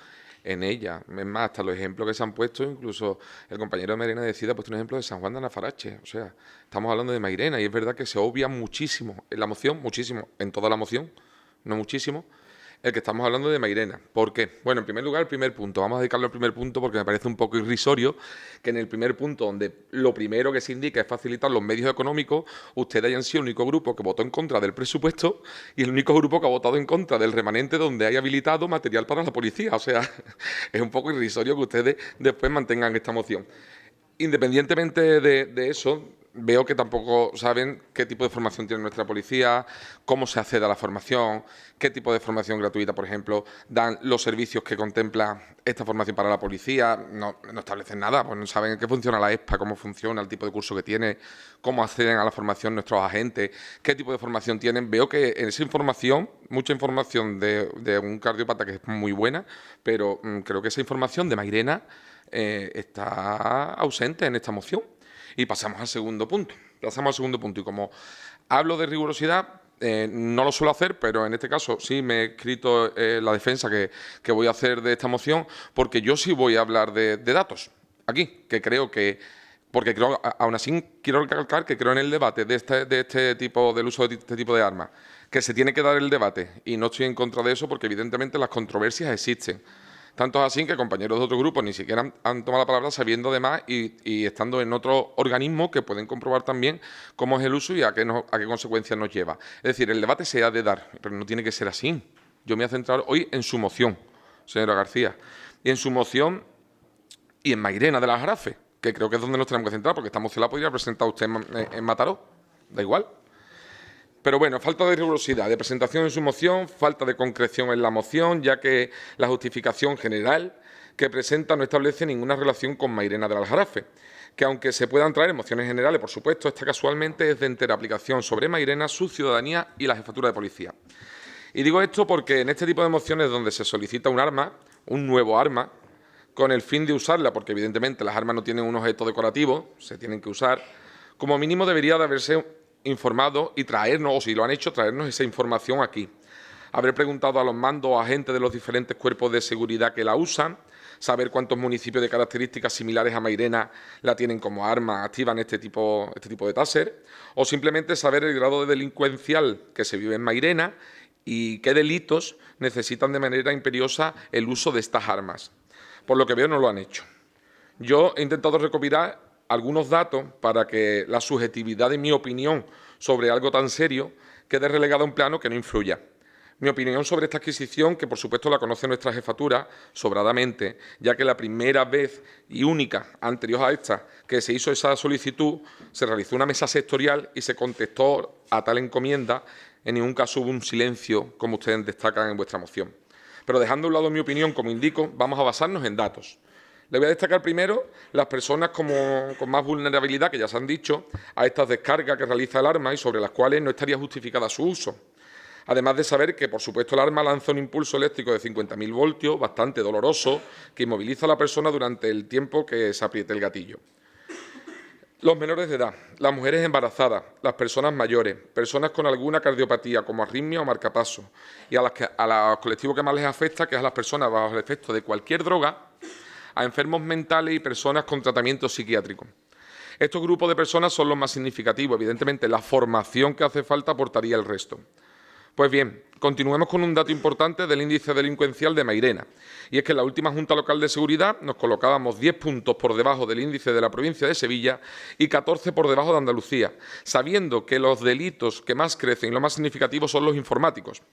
en ella. Es más, hasta los ejemplos que se han puesto, incluso el compañero de Mairena decía, ha puesto un ejemplo de San Juan de Anafarache. O sea, estamos hablando de Mairena y es verdad que se obvia muchísimo en la moción, muchísimo, en toda la moción, no muchísimo, el que estamos hablando de Mairena. ¿Por qué? Bueno, en primer lugar, el primer punto. Vamos a dedicarlo al primer punto porque me parece un poco irrisorio que en el primer punto, donde lo primero que se indica es facilitar los medios económicos, ustedes hayan sido el único grupo que votó en contra del presupuesto y el único grupo que ha votado en contra del remanente donde hay habilitado material para la policía. O sea, es un poco irrisorio que ustedes después mantengan esta moción. Independientemente de eso, veo que tampoco saben qué tipo de formación tiene nuestra policía, cómo se accede a la formación, qué tipo de formación gratuita, por ejemplo, dan los servicios que contempla esta formación para la policía. No establecen nada, pues no saben qué funciona la ESPA, cómo funciona, el tipo de curso que tiene, cómo acceden a la formación nuestros agentes, qué tipo de formación tienen. Veo que en esa información, mucha información de un cardiópata que es muy buena, pero creo que esa información de Mairena está ausente en esta moción. Y pasamos al segundo punto. Y como hablo de rigurosidad, no lo suelo hacer, pero en este caso sí me he escrito la defensa que voy a hacer de esta moción, porque yo sí voy a hablar de datos aquí, que creo que... Porque creo, aún así quiero recalcar que creo en el debate de este tipo, del uso de este tipo de armas, que se tiene que dar el debate, y no estoy en contra de eso porque evidentemente las controversias existen. Tanto es así que compañeros de otros grupos ni siquiera han tomado la palabra sabiendo de más y estando en otros organismos que pueden comprobar también cómo es el uso y a qué consecuencias nos lleva. Es decir, el debate se ha de dar, pero no tiene que ser así. Yo me voy a centrar hoy en su moción, señora García, y en su moción y en Mairena del Aljarafe, que creo que es donde nos tenemos que centrar, porque esta moción la podría presentar usted en Mataró, da igual. Pero bueno, falta de rigurosidad, de presentación en su moción, falta de concreción en la moción, ya que la justificación general que presenta no establece ninguna relación con Mairena del Aljarafe, que aunque se puedan traer mociones generales, por supuesto, esta casualmente es de entera aplicación sobre Mairena, su ciudadanía y la jefatura de policía. Y digo esto porque en este tipo de mociones donde se solicita un arma, un nuevo arma, con el fin de usarla, porque evidentemente las armas no tienen un objeto decorativo, se tienen que usar, como mínimo debería de haberse informado y traernos, o si lo han hecho, traernos esa información aquí. Haber preguntado a los mandos o agentes de los diferentes cuerpos de seguridad que la usan, saber cuántos municipios de características similares a Mairena la tienen como arma activa en este tipo de taser, o simplemente saber el grado de delincuencial que se vive en Mairena y qué delitos necesitan de manera imperiosa el uso de estas armas. Por lo que veo, no lo han hecho. Yo he intentado recopilar algunos datos para que la subjetividad de mi opinión sobre algo tan serio quede relegada a un plano que no influya. Mi opinión sobre esta adquisición, que por supuesto la conoce nuestra jefatura sobradamente, ya que la primera vez y única anterior a esta que se hizo esa solicitud, se realizó una mesa sectorial y se contestó a tal encomienda. En ningún caso hubo un silencio, como ustedes destacan en vuestra moción. Pero dejando a un lado mi opinión, como indico, vamos a basarnos en datos. Le voy a destacar primero las personas con más vulnerabilidad, que ya se han dicho, a estas descargas que realiza el arma y sobre las cuales no estaría justificada su uso. Además de saber que, por supuesto, el arma lanza un impulso eléctrico de 50.000 voltios, bastante doloroso, que inmoviliza a la persona durante el tiempo que se apriete el gatillo. Los menores de edad, las mujeres embarazadas, las personas mayores, personas con alguna cardiopatía como arritmia o marcapasos y a los colectivos que más les afecta, que es a las personas bajo el efecto de cualquier droga, a enfermos mentales y personas con tratamiento psiquiátrico. Estos grupos de personas son los más significativos. Evidentemente, la formación que hace falta aportaría el resto. Pues bien, continuemos con un dato importante del índice delincuencial de Mairena, y es que en la última Junta Local de Seguridad nos colocábamos 10 puntos por debajo del índice de la provincia de Sevilla y 14 por debajo de Andalucía, sabiendo que los delitos que más crecen y los más significativos son los informáticos.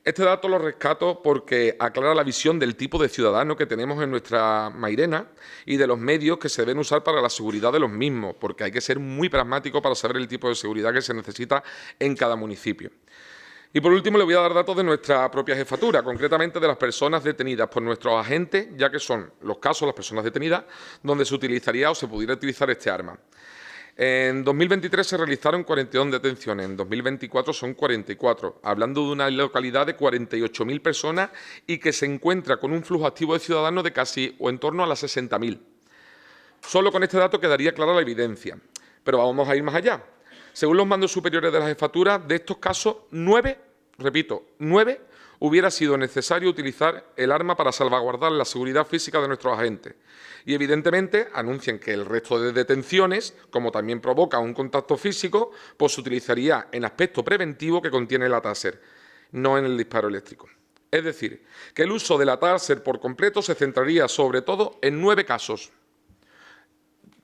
Este dato lo rescato porque aclara la visión del tipo de ciudadano que tenemos en nuestra Mairena y de los medios que se deben usar para la seguridad de los mismos, porque hay que ser muy pragmático para saber el tipo de seguridad que se necesita en cada municipio. Y por último le voy a dar datos de nuestra propia jefatura, concretamente de las personas detenidas por nuestros agentes, ya que son los casos, las personas detenidas, donde se utilizaría o se pudiera utilizar este arma. En 2023 se realizaron 42 detenciones, en 2024 son 44, hablando de una localidad de 48.000 personas y que se encuentra con un flujo activo de ciudadanos de casi o en torno a las 60.000. Solo con este dato quedaría clara la evidencia, pero vamos a ir más allá. Según los mandos superiores de la jefatura, de estos casos, 9, hubiera sido necesario utilizar el arma para salvaguardar la seguridad física de nuestros agentes. Y, evidentemente, anuncian que el resto de detenciones, como también provoca un contacto físico, pues se utilizaría en aspecto preventivo que contiene la Taser, no en el disparo eléctrico. Es decir, que el uso de la Taser por completo se centraría sobre todo en 9 casos.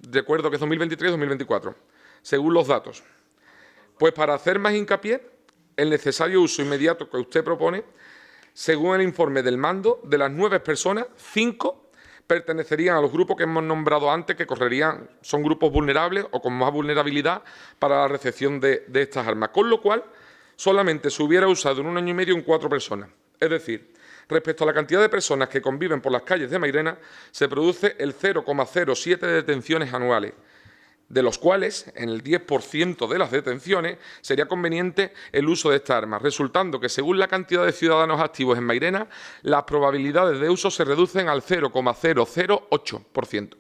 Recuerdo que es 2023 y 2024, según los datos. Pues para hacer más hincapié, el necesario uso inmediato que usted propone, según el informe del mando, de las 9 personas, 5 pertenecerían a los grupos que hemos nombrado antes, que son grupos vulnerables o con más vulnerabilidad para la recepción de estas armas. Con lo cual, solamente se hubiera usado en 1 año y medio en 4 personas. Es decir, respecto a la cantidad de personas que conviven por las calles de Mairena, se produce el 0,07 de detenciones anuales, de los cuales, en el 10% de las detenciones, sería conveniente el uso de esta arma, resultando que, según la cantidad de ciudadanos activos en Mairena, las probabilidades de uso se reducen al 0,008%.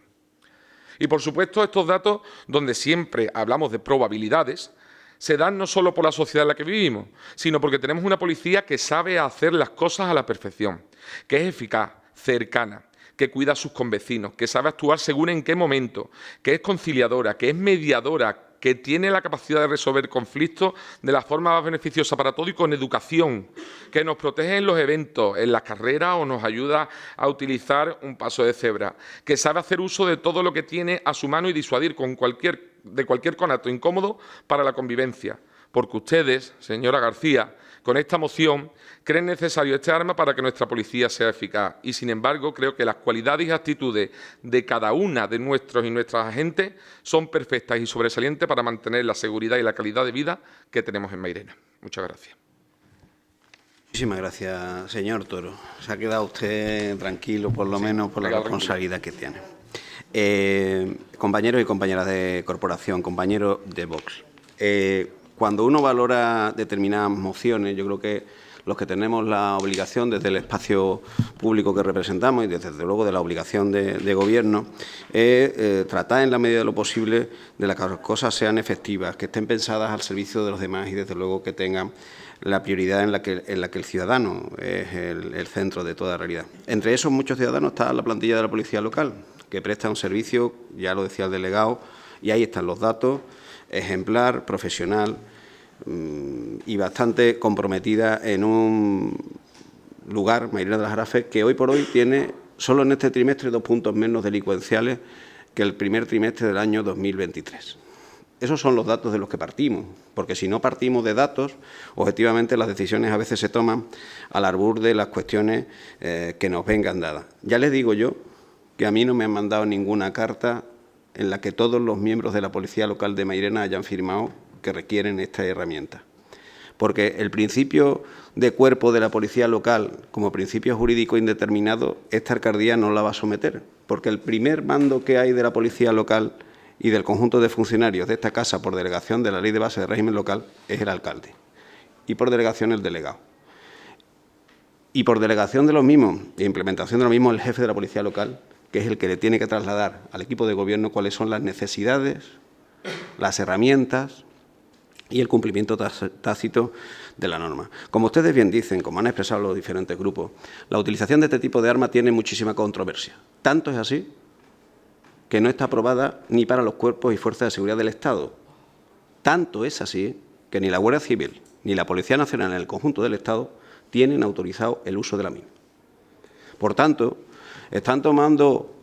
Y, por supuesto, estos datos, donde siempre hablamos de probabilidades, se dan no solo por la sociedad en la que vivimos, sino porque tenemos una policía que sabe hacer las cosas a la perfección, que es eficaz, cercana, que cuida a sus convecinos, que sabe actuar según en qué momento, que es conciliadora, que es mediadora, que tiene la capacidad de resolver conflictos de la forma más beneficiosa para todos y con educación, que nos protege en los eventos, en las carreras o nos ayuda a utilizar un paso de cebra, que sabe hacer uso de todo lo que tiene a su mano y disuadir de cualquier conato incómodo para la convivencia. Porque ustedes, señora García, con esta moción creen necesario este arma para que nuestra policía sea eficaz. Y, sin embargo, creo que las cualidades y actitudes de cada una de nuestros y nuestras agentes son perfectas y sobresalientes para mantener la seguridad y la calidad de vida que tenemos en Mairena. Muchas gracias. Muchísimas gracias, señor Toro. Se ha quedado usted tranquilo, por lo menos, por la responsabilidad que tiene. Compañeros y compañeras de corporación, compañeros de Vox, cuando uno valora determinadas mociones, yo creo que los que tenemos la obligación desde el espacio público que representamos y desde luego de la obligación de gobierno es tratar en la medida de lo posible de que las cosas sean efectivas, que estén pensadas al servicio de los demás y desde luego que tengan la prioridad en la que el ciudadano es el centro de toda realidad. Entre esos muchos ciudadanos está la plantilla de la policía local, que presta un servicio, ya lo decía el delegado, y ahí están los datos, ejemplar, profesional y bastante comprometida en un lugar, Mairena del Aljarafe, que hoy por hoy tiene, solo en este trimestre, 2 puntos menos delincuenciales que el primer trimestre del año 2023. Esos son los datos de los que partimos, porque si no partimos de datos, objetivamente las decisiones a veces se toman al albur de las cuestiones que nos vengan dadas. Ya les digo yo que a mí no me han mandado ninguna carta en la que todos los miembros de la Policía Local de Mairena hayan firmado que requieren esta herramienta. Porque el principio de cuerpo de la Policía Local, como principio jurídico indeterminado, esta alcaldía no la va a someter, porque el primer mando que hay de la Policía Local y del conjunto de funcionarios de esta casa por delegación de la Ley de Base de Régimen Local es el alcalde y por delegación el delegado. Y por delegación de los mismos e implementación de lo mismo el jefe de la Policía Local, que es el que le tiene que trasladar al equipo de gobierno cuáles son las necesidades, las herramientas y el cumplimiento tácito de la norma. Como ustedes bien dicen, como han expresado los diferentes grupos, la utilización de este tipo de arma tiene muchísima controversia. Tanto es así que no está aprobada ni para los cuerpos y fuerzas de seguridad del Estado. Tanto es así que ni la Guardia Civil ni la Policía Nacional en el conjunto del Estado tienen autorizado el uso de la misma. Por tanto, están tomando,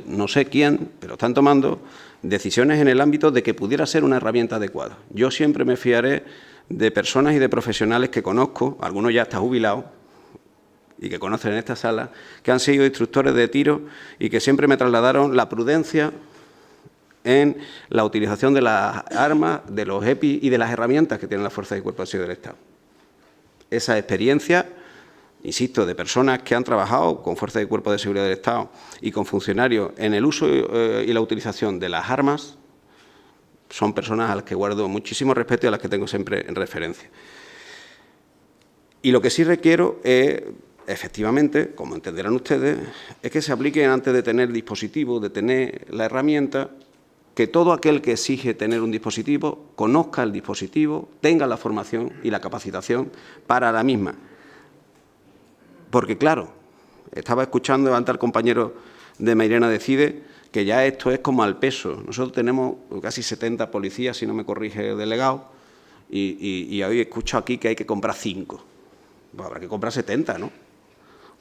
no sé quién, pero están tomando decisiones en el ámbito de que pudiera ser una herramienta adecuada. Yo siempre me fiaré de personas y de profesionales que conozco, algunos ya están jubilados, y que conocen en esta sala, que han sido instructores de tiro y que siempre me trasladaron la prudencia en la utilización de las armas, de los EPI y de las herramientas que tienen las fuerzas y cuerpos de seguridad del Estado. Esa experiencia, insisto, de personas que han trabajado con fuerzas y cuerpos de seguridad del Estado y con funcionarios en el uso y la utilización de las armas, son personas a las que guardo muchísimo respeto y a las que tengo siempre en referencia. Y lo que sí requiero es, efectivamente, como entenderán ustedes, es que se aplique antes de tener el dispositivo, de tener la herramienta, que todo aquel que exige tener un dispositivo conozca el dispositivo, tenga la formación y la capacitación para la misma. Porque, claro, estaba escuchando antes al compañero de Mairena Decide que ya esto es como al peso. Nosotros tenemos casi 70 policías, si no me corrige el delegado, y hoy escucho aquí que hay que comprar 5. Pues habrá que comprar 70, ¿no?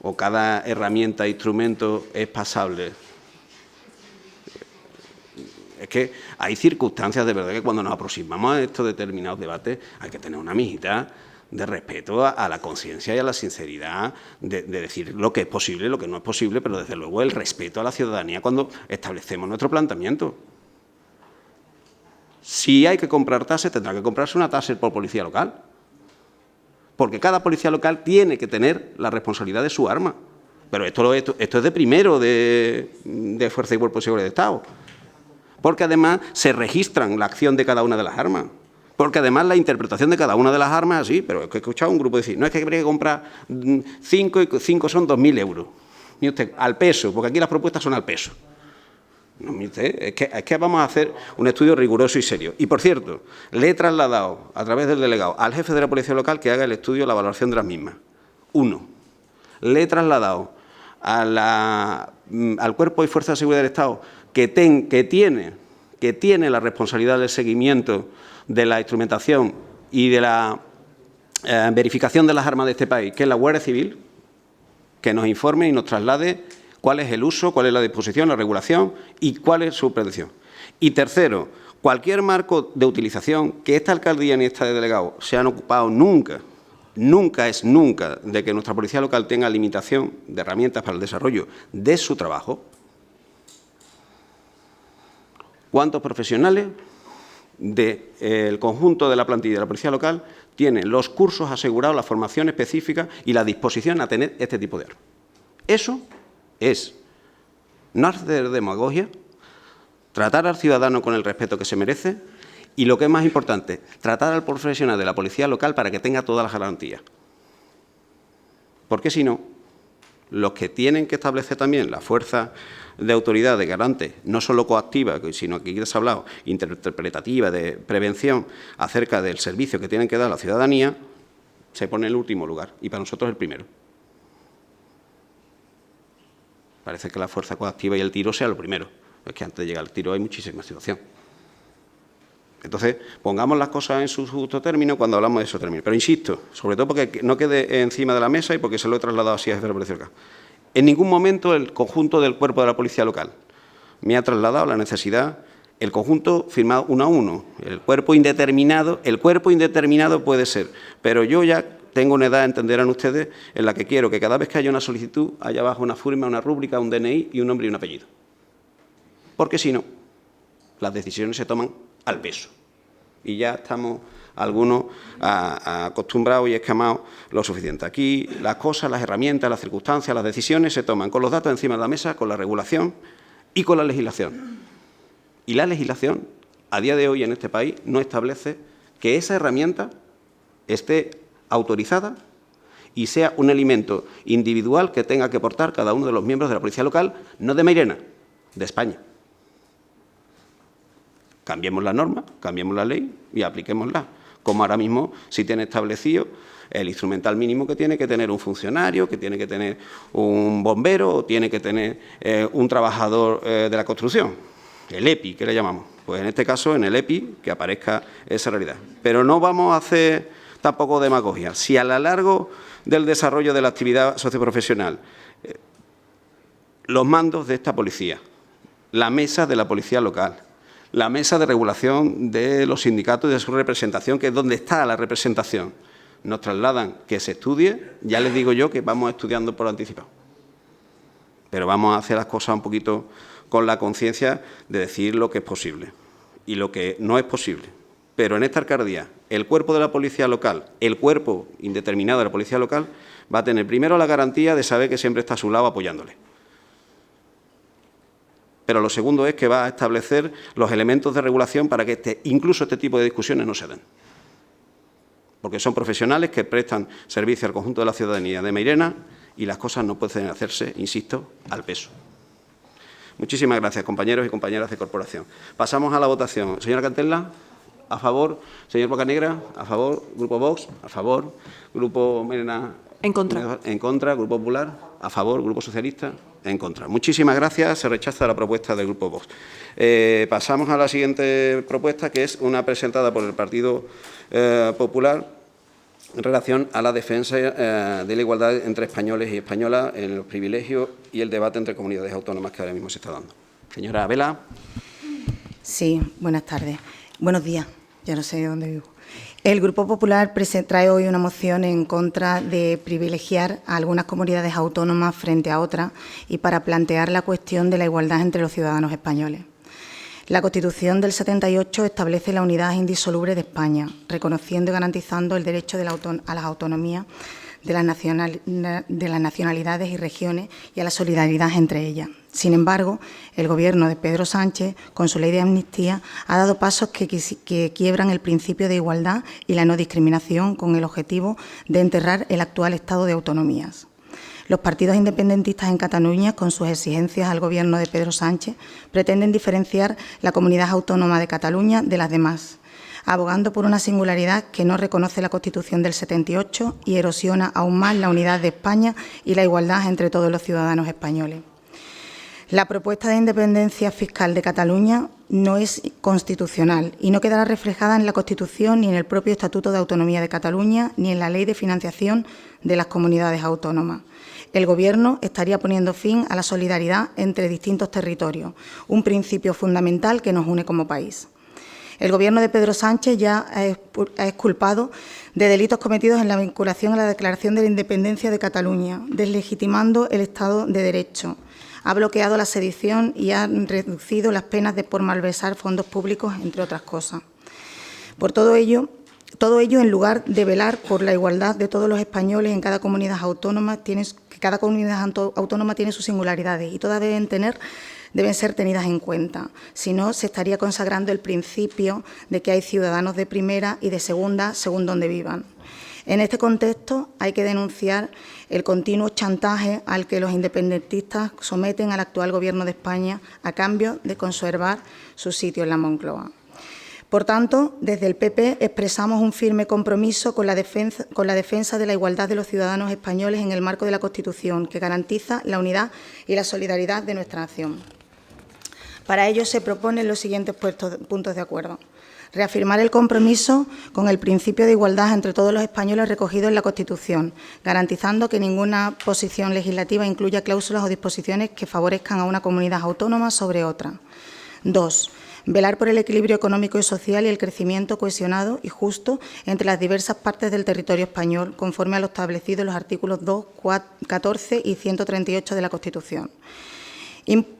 O cada herramienta e instrumento es pasable. Es que hay circunstancias de verdad que cuando nos aproximamos a estos determinados debates hay que tener una mijita de respeto a la conciencia y a la sinceridad de decir lo que es posible, lo que no es posible, pero desde luego el respeto a la ciudadanía cuando establecemos nuestro planteamiento. Si hay que comprar taser, tendrá que comprarse una taser por policía local. Porque cada policía local tiene que tener la responsabilidad de su arma. Pero esto es de primero de Fuerza y Cuerpo de Seguridad del Estado. Porque además se registran la acción de cada una de las armas. Porque además la interpretación de cada una de las armas, sí, pero es que he escuchado a un grupo decir, no es que habría que comprar 5 y 5 son 2.000 euros. Mire usted, al peso, porque aquí las propuestas son al peso. No, mire usted, es que vamos a hacer un estudio riguroso y serio. Y, por cierto, le he trasladado a través del delegado al jefe de la Policía Local que haga el estudio, la valoración de las mismas. 1. Le he trasladado al Cuerpo y Fuerza de Seguridad del Estado que tiene la responsabilidad del seguimiento de la instrumentación y de la verificación de las armas de este país, que es la Guardia Civil, que nos informe y nos traslade cuál es el uso, cuál es la disposición, la regulación y cuál es su prevención. Y tercero, cualquier marco de utilización que esta alcaldía ni esta de delegado se han ocupado nunca, de que nuestra policía local tenga limitación de herramientas para el desarrollo de su trabajo. ¿Cuántos profesionales del conjunto de la plantilla de la policía local tienen los cursos asegurados, la formación específica y la disposición a tener este tipo de armas? Eso es no hacer demagogia, tratar al ciudadano con el respeto que se merece y, lo que es más importante, tratar al profesional de la policía local para que tenga todas las garantías. Porque si no, los que tienen que establecer también la fuerza de autoridad de garante, no solo coactiva, sino que aquí se ha hablado, interpretativa, de prevención acerca del servicio que tienen que dar a la ciudadanía, se pone en el último lugar y para nosotros el primero. Parece que la fuerza coactiva y el tiro sea lo primero. Es que antes de llegar al tiro hay muchísima situación. Entonces, pongamos las cosas en su justo término cuando hablamos de esos términos. Pero insisto, sobre todo porque no quede encima de la mesa y porque se lo he trasladado así a jefe de la Policía Local. En ningún momento el conjunto del cuerpo de la Policía Local me ha trasladado la necesidad, el conjunto firmado 1 a 1. El cuerpo indeterminado puede ser, pero yo ya tengo una edad, entenderán ustedes, en la que quiero que cada vez que haya una solicitud haya abajo una firma, una rúbrica, un DNI y un nombre y un apellido. Porque si no, las decisiones se toman al peso. Y ya estamos algunos acostumbrados y escamados lo suficiente. Aquí las cosas, las herramientas, las circunstancias, las decisiones se toman con los datos encima de la mesa, con la regulación y con la legislación. Y la legislación, a día de hoy en este país, no establece que esa herramienta esté autorizada y sea un elemento individual que tenga que aportar cada uno de los miembros de la Policía Local, no de Mairena, de España. Cambiemos la norma, cambiemos la ley y apliquémosla, como ahora mismo sí tiene establecido el instrumental mínimo que tiene que tener un funcionario, que tiene que tener un bombero o tiene que tener un trabajador de la construcción, el EPI, que le llamamos. Pues en este caso, en el EPI, que aparezca esa realidad. Pero no vamos a hacer tampoco demagogia. Si a lo largo del desarrollo de la actividad socioprofesional, los mandos de esta policía, la mesa de la policía local, la mesa de regulación de los sindicatos y de su representación, que es donde está la representación, nos trasladan que se estudie, ya les digo yo que vamos estudiando por anticipado. Pero vamos a hacer las cosas un poquito con la conciencia de decir lo que es posible y lo que no es posible. Pero en esta alcaldía, el cuerpo de la policía local, el cuerpo indeterminado de la policía local, va a tener primero la garantía de saber que siempre está a su lado apoyándole. Pero lo segundo es que va a establecer los elementos de regulación para que incluso este tipo de discusiones no se den. Porque son profesionales que prestan servicio al conjunto de la ciudadanía de Mairena y las cosas no pueden hacerse, insisto, al peso. Muchísimas gracias, compañeros y compañeras de corporación. Pasamos a la votación. Señora Cantella, a favor. Señor Bocanegra, a favor. Grupo Vox, a favor. Grupo Mairena, en contra. En contra. Grupo Popular, a favor. Grupo Socialista, en contra. Muchísimas gracias. Se rechaza la propuesta del Grupo Vox. Pasamos a la siguiente propuesta, que es una presentada por el Partido Popular en relación a la defensa de la igualdad entre españoles y españolas en los privilegios y el debate entre comunidades autónomas que ahora mismo se está dando. Señora Vela. Sí, buenas tardes. Buenos días, ya no sé dónde vivo. El Grupo Popular trae hoy una moción en contra de privilegiar a algunas comunidades autónomas frente a otras y para plantear la cuestión de la igualdad entre los ciudadanos españoles. La Constitución del 78 establece la unidad indisoluble de España, reconociendo y garantizando el derecho a las autonomías de las nacionalidades y regiones y a la solidaridad entre ellas. Sin embargo, el Gobierno de Pedro Sánchez, con su ley de amnistía, ha dado pasos que quiebran el principio de igualdad y la no discriminación con el objetivo de enterrar el actual estado de autonomías. Los partidos independentistas en Cataluña, con sus exigencias al Gobierno de Pedro Sánchez, pretenden diferenciar la comunidad autónoma de Cataluña de las demás, abogando por una singularidad que no reconoce la Constitución del 78 y erosiona aún más la unidad de España y la igualdad entre todos los ciudadanos españoles. La propuesta de independencia fiscal de Cataluña no es constitucional y no quedará reflejada en la Constitución ni en el propio Estatuto de Autonomía de Cataluña ni en la Ley de Financiación de las Comunidades Autónomas. El Gobierno estaría poniendo fin a la solidaridad entre distintos territorios, un principio fundamental que nos une como país. El Gobierno de Pedro Sánchez ya ha exculpado de delitos cometidos en la vinculación a la Declaración de la Independencia de Cataluña, deslegitimando el Estado de Derecho. Ha bloqueado la sedición y ha reducido las penas por malversar fondos públicos, entre otras cosas. Por todo ello, en lugar de velar por la igualdad de todos los españoles en cada comunidad autónoma, cada comunidad autónoma tiene sus singularidades y todas deben ser tenidas en cuenta. Si no, se estaría consagrando el principio de que hay ciudadanos de primera y de segunda según donde vivan. En este contexto hay que denunciar el continuo chantaje al que los independentistas someten al actual Gobierno de España a cambio de conservar su sitio en la Moncloa. Por tanto, desde el PP expresamos un firme compromiso con la defensa de la igualdad de los ciudadanos españoles en el marco de la Constitución, que garantiza la unidad y la solidaridad de nuestra nación. Para ello se proponen los siguientes puntos de acuerdo. Reafirmar el compromiso con el principio de igualdad entre todos los españoles recogido en la Constitución, garantizando que ninguna posición legislativa incluya cláusulas o disposiciones que favorezcan a una comunidad autónoma sobre otra. 2. Velar por el equilibrio económico y social y el crecimiento cohesionado y justo entre las diversas partes del territorio español, conforme a lo establecido en los artículos 2, 14 y 138 de la Constitución.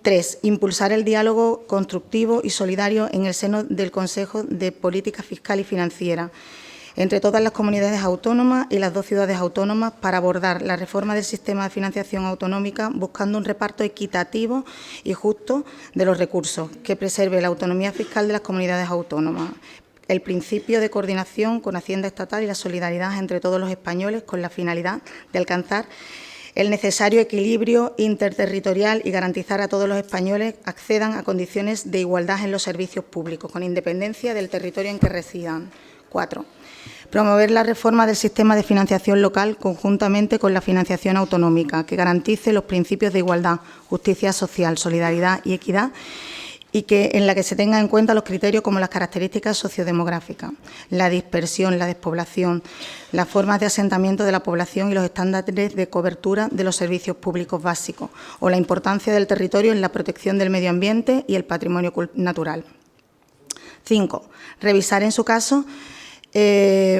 3. Impulsar el diálogo constructivo y solidario en el seno del Consejo de Política Fiscal y Financiera entre todas las comunidades autónomas y las 2 ciudades autónomas para abordar la reforma del sistema de financiación autonómica buscando un reparto equitativo y justo de los recursos que preserve la autonomía fiscal de las comunidades autónomas, el principio de coordinación con Hacienda Estatal y la solidaridad entre todos los españoles con la finalidad de alcanzar el necesario equilibrio interterritorial y garantizar a todos los españoles accedan a condiciones de igualdad en los servicios públicos, con independencia del territorio en que residan. 4. Promover la reforma del sistema de financiación local conjuntamente con la financiación autonómica, que garantice los principios de igualdad, justicia social, solidaridad y equidad, y en la que se tengan en cuenta los criterios como las características sociodemográficas, la dispersión, la despoblación, las formas de asentamiento de la población y los estándares de cobertura de los servicios públicos básicos, o la importancia del territorio en la protección del medio ambiente y el patrimonio natural. 5. Revisar, en su caso,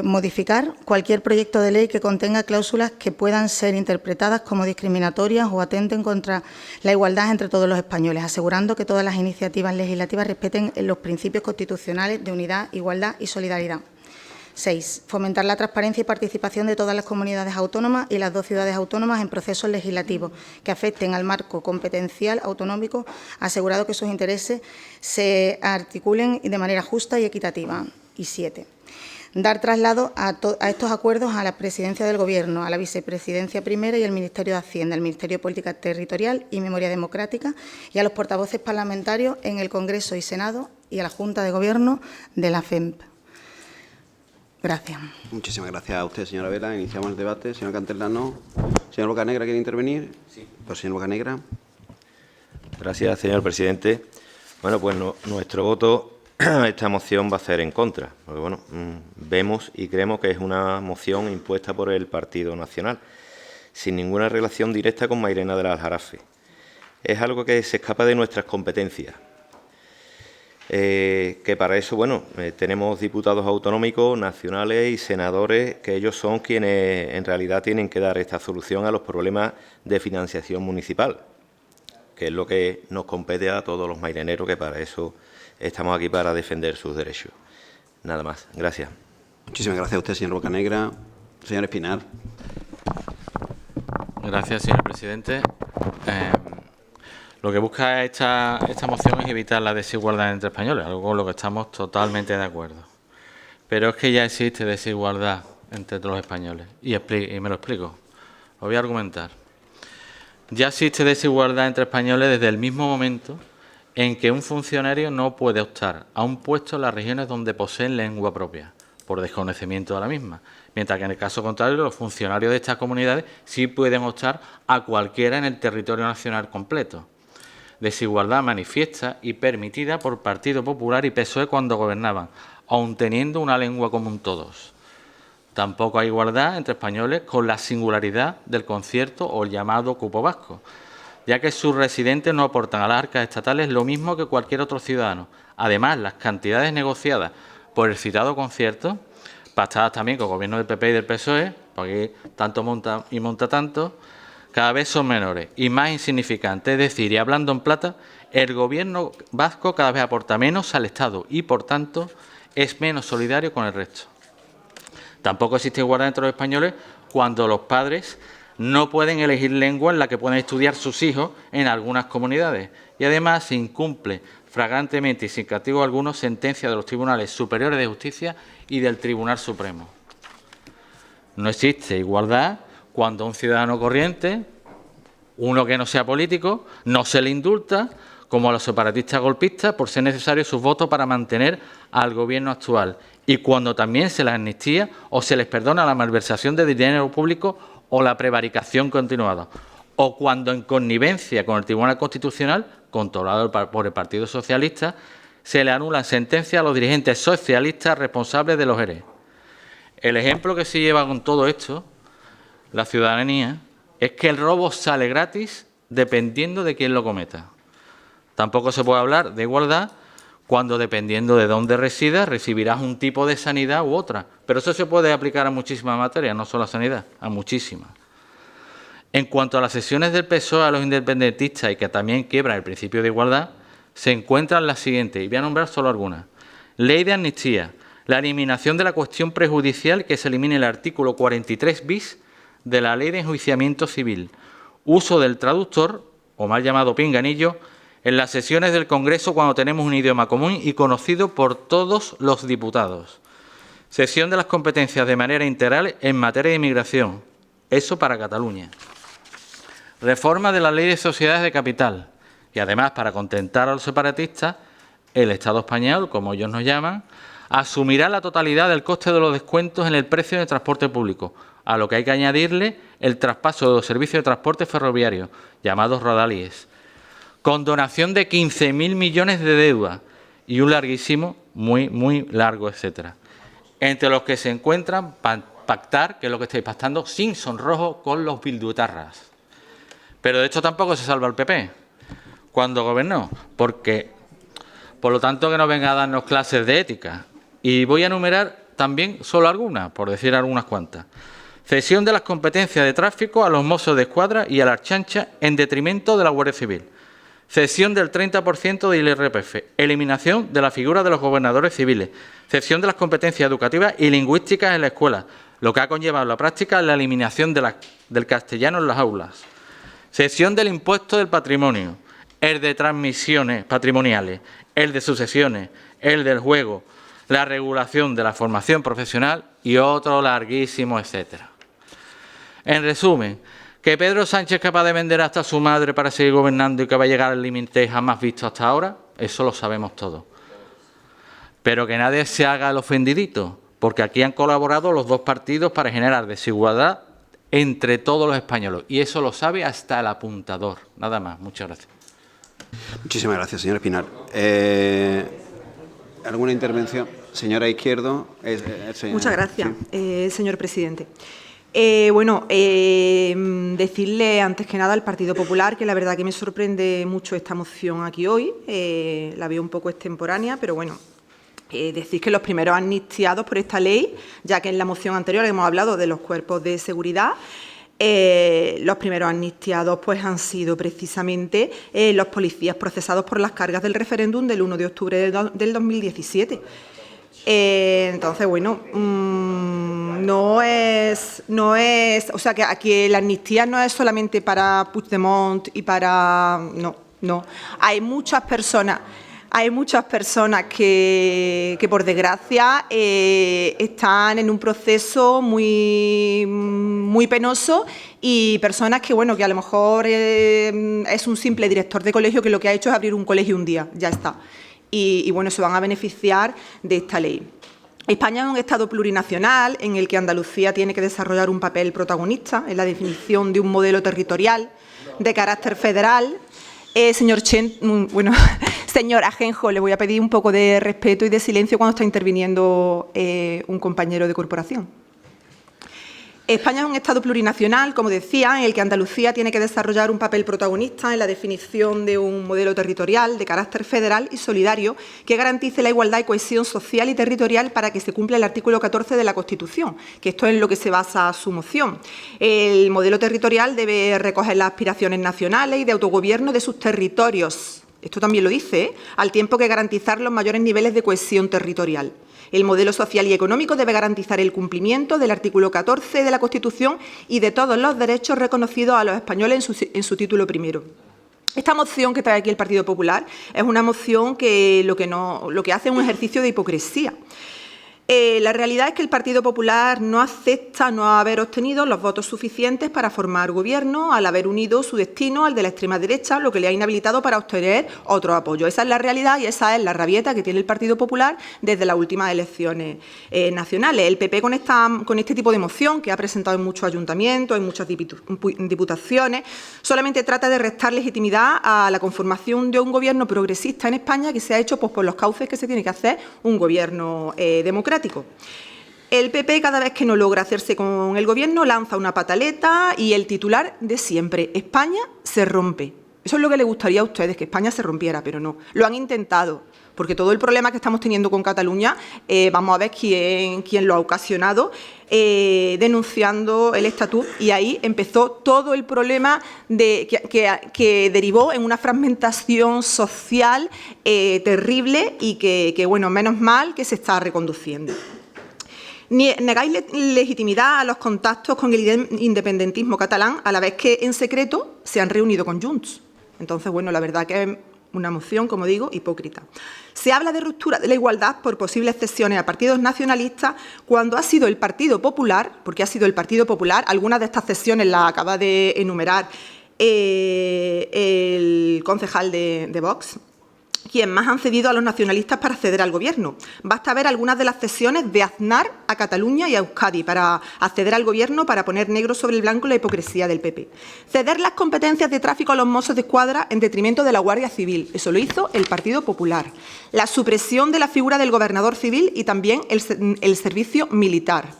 modificar cualquier proyecto de ley que contenga cláusulas que puedan ser interpretadas como discriminatorias o atenten contra la igualdad entre todos los españoles, asegurando que todas las iniciativas legislativas respeten los principios constitucionales de unidad, igualdad y solidaridad. 6. Fomentar la transparencia y participación de todas las comunidades autónomas y las 2 ciudades autónomas en procesos legislativos que afecten al marco competencial autonómico, asegurado que sus intereses se articulen de manera justa y equitativa. Y 7. Dar traslado a estos acuerdos a la Presidencia del Gobierno, a la Vicepresidencia Primera y al Ministerio de Hacienda, al Ministerio de Política Territorial y Memoria Democrática y a los portavoces parlamentarios en el Congreso y Senado y a la Junta de Gobierno de la FEMP. Gracias. Muchísimas gracias a usted, señora Vela. Iniciamos el debate. Señor Canterlano. Señor Bocanegra, ¿quiere intervenir? Sí. Pues señor Bocanegra. Gracias, señor presidente. Bueno, pues nuestro voto a esta moción va a ser en contra, porque bueno, vemos y creemos que es una moción impuesta por el Partido Nacional, sin ninguna relación directa con Mairena del Aljarafe. Es algo que se escapa de nuestras competencias. Que para eso, bueno, tenemos diputados autonómicos, nacionales y senadores, que ellos son quienes en realidad tienen que dar esta solución a los problemas de financiación municipal, que es lo que nos compete a todos los maireneros, que para eso estamos aquí, para defender sus derechos. Nada más. Gracias. Muchísimas gracias a usted, señor Bocanegra. Señor Espinar. Gracias, señor presidente. Lo que busca esta moción es evitar la desigualdad entre españoles, algo con lo que estamos totalmente de acuerdo. Pero es que ya existe desigualdad entre los españoles. Y me lo explico. Lo voy a argumentar. Ya existe desigualdad entre españoles desde el mismo momento en que un funcionario no puede optar a un puesto en las regiones donde poseen lengua propia, por desconocimiento de la misma, mientras que en el caso contrario los funcionarios de estas comunidades sí pueden optar a cualquiera en el territorio nacional completo. Desigualdad manifiesta y permitida por Partido Popular y PSOE cuando gobernaban, aun teniendo una lengua común todos. Tampoco hay igualdad entre españoles con la singularidad del concierto o el llamado cupo vasco, ya que sus residentes no aportan a las arcas estatales lo mismo que cualquier otro ciudadano. Además, las cantidades negociadas por el citado concierto, pactadas también con el gobierno del PP y del PSOE, porque tanto monta y monta tanto, cada vez son menores y más insignificantes. Es decir, y hablando en plata, el gobierno vasco cada vez aporta menos al Estado y, por tanto, es menos solidario con el resto. Tampoco existe igualdad entre los españoles cuando los padres no pueden elegir lengua en la que pueden estudiar sus hijos en algunas comunidades. Y además se incumple flagrantemente y sin castigo alguno sentencias de los tribunales superiores de justicia y del Tribunal Supremo. No existe igualdad cuando un ciudadano corriente, uno que no sea político, no se le indulta, como a los separatistas golpistas, por ser necesarios sus votos para mantener al gobierno actual, y cuando también se les amnistía o se les perdona la malversación de dinero público o la prevaricación continuada, o cuando en connivencia con el Tribunal Constitucional controlado por el Partido Socialista, se le anulan sentencias a los dirigentes socialistas responsables de los ERE. El ejemplo que se lleva con todo esto, la ciudadanía, es que el robo sale gratis dependiendo de quién lo cometa. Tampoco se puede hablar de igualdad cuando, dependiendo de dónde residas, recibirás un tipo de sanidad u otra. Pero eso se puede aplicar a muchísimas materias, no solo a sanidad, a muchísimas. En cuanto a las sesiones del PSOE a los independentistas y que también quiebran el principio de igualdad, se encuentran las siguientes, y voy a nombrar solo algunas. Ley de amnistía, la eliminación de la cuestión prejudicial, que se elimine el artículo 43 bis de la Ley de Enjuiciamiento Civil, uso del traductor, o mal llamado pinganillo, en las sesiones del Congreso cuando tenemos un idioma común y conocido por todos los diputados. Cesión de las competencias de manera integral en materia de inmigración, eso para Cataluña. Reforma de la Ley de Sociedades de Capital y, además, para contentar a los separatistas, el Estado español, como ellos nos llaman, asumirá la totalidad del coste de los descuentos en el precio de transporte público, a lo que hay que añadirle el traspaso de los servicios de transporte ferroviario, llamados rodalíes, condonación de 15.000 millones de deuda y un larguísimo, muy largo, etcétera. Entre los que se encuentran pactar, que es lo que estáis pactando, sin sonrojo con los bilduetarras. Pero de esto tampoco se salva el PP cuando gobernó, porque, por lo tanto, que no venga a darnos clases de ética. Y voy a enumerar también solo algunas, por decir algunas cuantas. Cesión de las competencias de tráfico a los Mossos de Escuadra y a la Ertzaintza en detrimento de la Guardia Civil. Cesión del 30% del IRPF. Eliminación de la figura de los gobernadores civiles. Cesión de las competencias educativas y lingüísticas en la escuela, lo que ha conllevado en la práctica la eliminación del castellano en las aulas. Cesión del impuesto del patrimonio, el de transmisiones patrimoniales, el de sucesiones, el del juego, la regulación de la formación profesional y otro larguísimo, etcétera. En resumen, que Pedro Sánchez es capaz de vender hasta a su madre para seguir gobernando y que va a llegar al límite jamás visto hasta ahora, eso lo sabemos todos. Pero que nadie se haga el ofendidito, porque aquí han colaborado los dos partidos para generar desigualdad entre todos los españoles. Y eso lo sabe hasta el apuntador. Nada más. Muchas gracias. Muchísimas gracias, señor Espinar. ¿Alguna intervención? Señora Izquierdo. Muchas gracias, sí. Señor presidente. Decirle antes que nada al Partido Popular que la verdad que me sorprende mucho esta moción aquí hoy. La veo un poco extemporánea, pero bueno. Decir que los primeros amnistiados por esta ley, ya que en la moción anterior hemos hablado de los cuerpos de seguridad, los primeros amnistiados pues, han sido precisamente los policías procesados por las cargas del referéndum del 1 de octubre del 2017. Entonces, bueno, o sea, que aquí la amnistía no es solamente para Puigdemont y para... No. Hay muchas personas que por desgracia, están en un proceso muy penoso y personas que, bueno, que a lo mejor es un simple director de colegio que lo que ha hecho es abrir un colegio un día, ya está. Y bueno, se van a beneficiar de esta ley. España es un Estado plurinacional en el que Andalucía tiene que desarrollar un papel protagonista en la definición de un modelo territorial de carácter federal. Señor Ajenjo, le voy a pedir un poco de respeto y de silencio cuando está interviniendo un compañero de corporación. España es un Estado plurinacional, como decía, en el que Andalucía tiene que desarrollar un papel protagonista en la definición de un modelo territorial de carácter federal y solidario que garantice la igualdad y cohesión social y territorial para que se cumpla el artículo 14 de la Constitución, que esto es en lo que se basa su moción. El modelo territorial debe recoger las aspiraciones nacionales y de autogobierno de sus territorios. Esto también lo dice, al tiempo que garantizar los mayores niveles de cohesión territorial. El modelo social y económico debe garantizar el cumplimiento del artículo 14 de la Constitución y de todos los derechos reconocidos a los españoles en su título primero. Esta moción que trae aquí el Partido Popular es una moción que lo que hace es un ejercicio de hipocresía. La realidad es que el Partido Popular no acepta no haber obtenido los votos suficientes para formar gobierno al haber unido su destino al de la extrema derecha, lo que le ha inhabilitado para obtener otro apoyo. Esa es la realidad y esa es la rabieta que tiene el Partido Popular desde las últimas elecciones nacionales. El PP con este tipo de moción que ha presentado en muchos ayuntamientos, en muchas diputaciones, solamente trata de restar legitimidad a la conformación de un gobierno progresista en España que se ha hecho pues, por los cauces que se tiene que hacer un gobierno democrático. El PP, cada vez que no logra hacerse con el Gobierno, lanza una pataleta y el titular de siempre: España se rompe. Eso es lo que le gustaría a ustedes, que España se rompiera, pero no. Lo han intentado, porque todo el problema que estamos teniendo con Cataluña, vamos a ver quién lo ha ocasionado, denunciando el estatut, y ahí empezó todo el problema que derivó en una fragmentación social terrible y que, bueno, menos mal que se está reconduciendo. Negáis legitimidad a los contactos con el independentismo catalán, a la vez que en secreto se han reunido con Junts. Entonces, bueno, la verdad que es una moción, como digo, hipócrita. Se habla de ruptura de la igualdad por posibles cesiones a partidos nacionalistas cuando ha sido el Partido Popular, porque ha sido el Partido Popular, algunas de estas cesiones las acaba de enumerar el concejal de Vox, quien más han cedido a los nacionalistas para acceder al Gobierno. Basta ver algunas de las cesiones de Aznar a Cataluña y a Euskadi para acceder al Gobierno, para poner negro sobre el blanco la hipocresía del PP. Ceder las competencias de tráfico a los Mossos de Escuadra en detrimento de la Guardia Civil. Eso lo hizo el Partido Popular. La supresión de la figura del gobernador civil y también el servicio militar.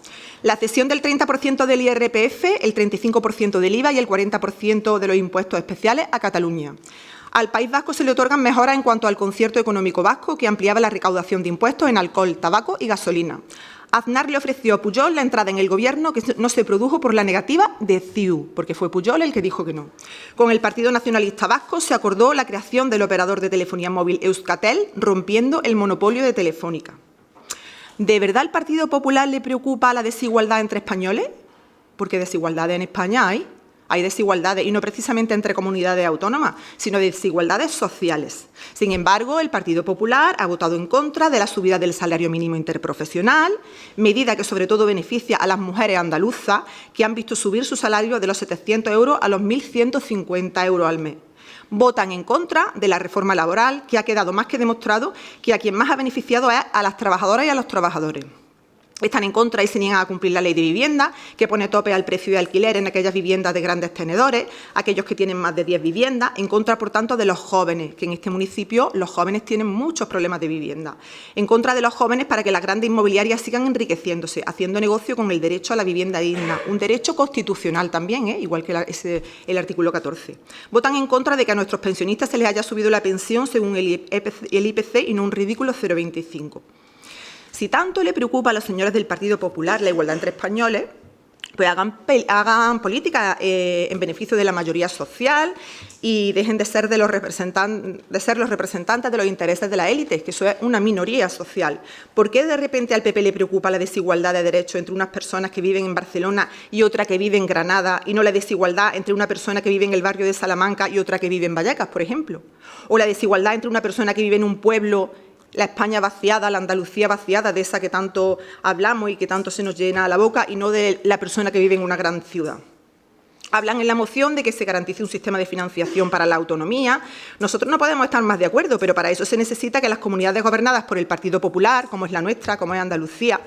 La cesión del 30% del IRPF, el 35% del IVA y el 40% de los impuestos especiales a Cataluña. Al País Vasco se le otorgan mejoras en cuanto al concierto económico vasco, que ampliaba la recaudación de impuestos en alcohol, tabaco y gasolina. Aznar le ofreció a Pujol la entrada en el Gobierno, que no se produjo por la negativa de CiU, porque fue Pujol el que dijo que no. Con el Partido Nacionalista Vasco se acordó la creación del operador de telefonía móvil Euskaltel, rompiendo el monopolio de Telefónica. ¿De verdad al Partido Popular le preocupa la desigualdad entre españoles? Porque desigualdades en España hay. Hay desigualdades, y no precisamente entre comunidades autónomas, sino desigualdades sociales. Sin embargo, el Partido Popular ha votado en contra de la subida del salario mínimo interprofesional, medida que sobre todo beneficia a las mujeres andaluzas, que han visto subir su salario de los 700 euros a los 1.150 euros al mes. Votan en contra de la reforma laboral, que ha quedado más que demostrado que a quien más ha beneficiado es a las trabajadoras y a los trabajadores. Están en contra y se niegan a cumplir la ley de vivienda, que pone tope al precio de alquiler en aquellas viviendas de grandes tenedores, aquellos que tienen más de 10 viviendas, en contra, por tanto, de los jóvenes, que en este municipio los jóvenes tienen muchos problemas de vivienda. En contra de los jóvenes para que las grandes inmobiliarias sigan enriqueciéndose, haciendo negocio con el derecho a la vivienda digna, un derecho constitucional también, igual que el artículo 14. Votan en contra de que a nuestros pensionistas se les haya subido la pensión según el IPC y no un ridículo 0,25. Si tanto le preocupa a los señores del Partido Popular la igualdad entre españoles, pues hagan política en beneficio de la mayoría social y dejen de ser los representantes de los intereses de la élite, que eso es una minoría social. ¿Por qué de repente al PP le preocupa la desigualdad de derechos entre unas personas que viven en Barcelona y otra que vive en Granada, y no la desigualdad entre una persona que vive en el barrio de Salamanca y otra que vive en Vallecas, por ejemplo? O la desigualdad entre una persona que vive en un pueblo, la España vaciada, la Andalucía vaciada, de esa que tanto hablamos y que tanto se nos llena la boca, y no de la persona que vive en una gran ciudad. Hablan en la moción de que se garantice un sistema de financiación para la autonomía. Nosotros no podemos estar más de acuerdo, pero para eso se necesita que las comunidades gobernadas por el Partido Popular, como es la nuestra, como es Andalucía,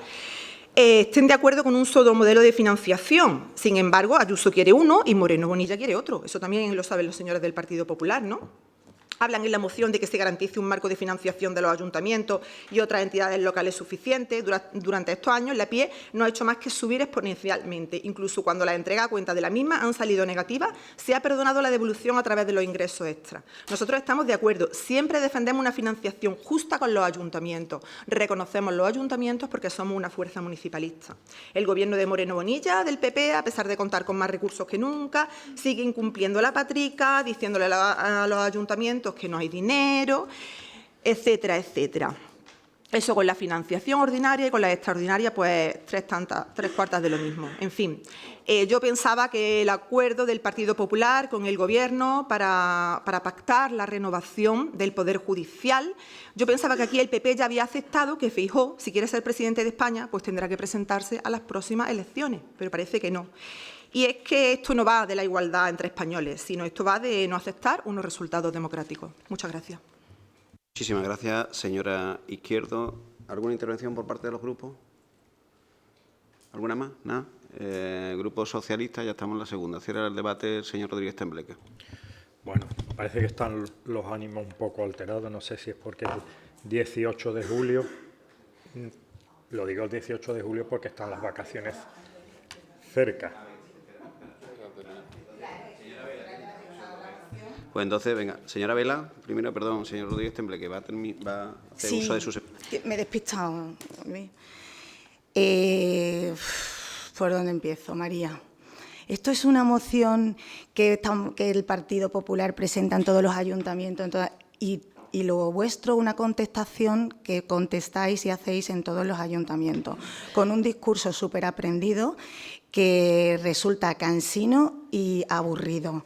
estén de acuerdo con un solo modelo de financiación. Sin embargo, Ayuso quiere uno y Moreno Bonilla quiere otro. Eso también lo saben los señores del Partido Popular, ¿no? Hablan en la moción de que se garantice un marco de financiación de los ayuntamientos y otras entidades locales suficientes. Durante estos años, la PIE no ha hecho más que subir exponencialmente. Incluso cuando las entregas a cuenta de la misma han salido negativas, se ha perdonado la devolución a través de los ingresos extras. Nosotros estamos de acuerdo. Siempre defendemos una financiación justa con los ayuntamientos. Reconocemos los ayuntamientos porque somos una fuerza municipalista. El Gobierno de Moreno Bonilla, del PP, a pesar de contar con más recursos que nunca, sigue incumpliendo la patrica, diciéndole a los ayuntamientos que no hay dinero, etcétera, etcétera. Eso con la financiación ordinaria y con la extraordinaria, pues tres cuartas de lo mismo. En fin, yo pensaba que el acuerdo del Partido Popular con el Gobierno para pactar la renovación del Poder Judicial, yo pensaba que aquí el PP ya había aceptado que Feijóo, si quiere ser presidente de España, pues tendrá que presentarse a las próximas elecciones, pero parece que no. Y es que esto no va de la igualdad entre españoles, sino esto va de no aceptar unos resultados democráticos. Muchas gracias. Muchísimas gracias, señora Izquierdo. ¿Alguna intervención por parte de los grupos? ¿Alguna más? ¿Nada? Grupo Socialista, ya estamos en la segunda. Cierra el debate el señor Rodríguez Tembleque. Bueno, parece que están los ánimos un poco alterados. No sé si es porque el 18 de julio, lo digo el 18 de julio porque están las vacaciones cerca. Pues entonces, venga, señora Vela, primero, perdón, señor Rodríguez Tembleque, va a hacer uso de su... Me he despistado. ¿Por dónde empiezo, María? Esto es una moción que el Partido Popular presenta en todos los ayuntamientos y lo vuestro una contestación que contestáis y hacéis en todos los ayuntamientos, con un discurso súper aprendido que resulta cansino y aburrido.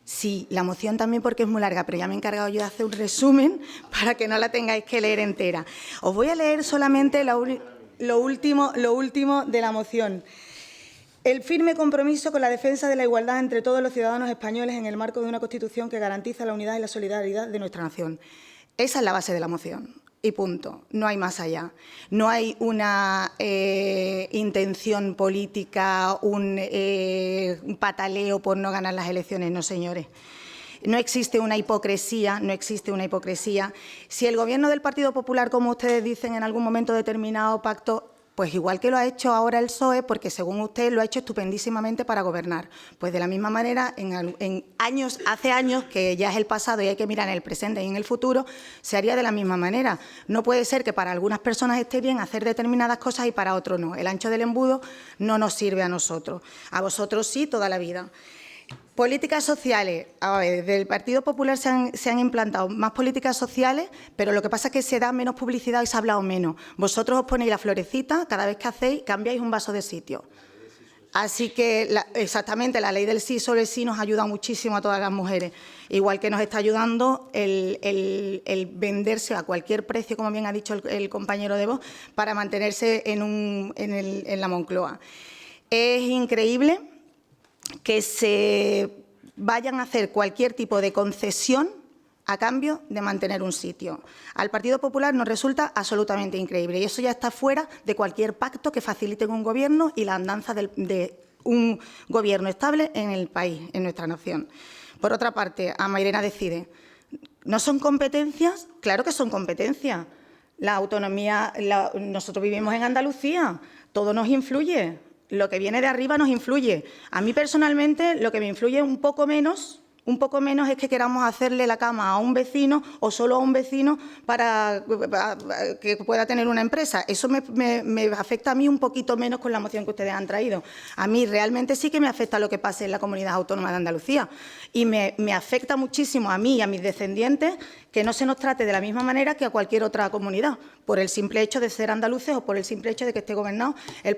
Sí, la moción también porque es muy larga, pero ya me he encargado yo de hacer un resumen para que no la tengáis que leer entera. Os voy a leer solamente lo último de la moción. El firme compromiso con la defensa de la igualdad entre todos los ciudadanos españoles en el marco de una Constitución que garantiza la unidad y la solidaridad de nuestra nación. Esa es la base de la moción. Y punto, no hay más allá. No hay una intención política, un pataleo por no ganar las elecciones, no, señores. No existe una hipocresía, no existe una hipocresía. Si el Gobierno del Partido Popular, como ustedes dicen, en algún momento determinado pacto, pues igual que lo ha hecho ahora el PSOE, porque según usted lo ha hecho estupendísimamente para gobernar. Pues de la misma manera, hace años, que ya es el pasado y hay que mirar en el presente y en el futuro, se haría de la misma manera. No puede ser que para algunas personas esté bien hacer determinadas cosas y para otros no. El ancho del embudo no nos sirve a nosotros. A vosotros sí, toda la vida. Políticas sociales. A ver, desde el Partido Popular se han implantado más políticas sociales, pero lo que pasa es que se da menos publicidad y se ha hablado menos. Vosotros os ponéis la florecita, cada vez que hacéis, cambiáis un vaso de sitio. Así que, exactamente, la ley del sí sobre el sí nos ayuda muchísimo a todas las mujeres. Igual que nos está ayudando el venderse a cualquier precio, como bien ha dicho el compañero de Vox, para mantenerse en la Moncloa. Es increíble que se vayan a hacer cualquier tipo de concesión a cambio de mantener un sitio. Al Partido Popular nos resulta absolutamente increíble y eso ya está fuera de cualquier pacto que facilite un gobierno y la andanza de un gobierno estable en el país, en nuestra nación. Por otra parte, a Mairena decide, ¿no son competencias? Claro que son competencias. La autonomía, nosotros vivimos en Andalucía, todo nos influye. Lo que viene de arriba nos influye. A mí personalmente lo que me influye un poco menos es que queramos hacerle la cama a un vecino o solo a un vecino para que pueda tener una empresa. Eso me afecta a mí un poquito menos con la moción que ustedes han traído. A mí realmente sí que me afecta lo que pase en la Comunidad Autónoma de Andalucía y me afecta muchísimo a mí y a mis descendientes que no se nos trate de la misma manera que a cualquier otra comunidad, por el simple hecho de ser andaluces o por el simple hecho de que esté gobernando el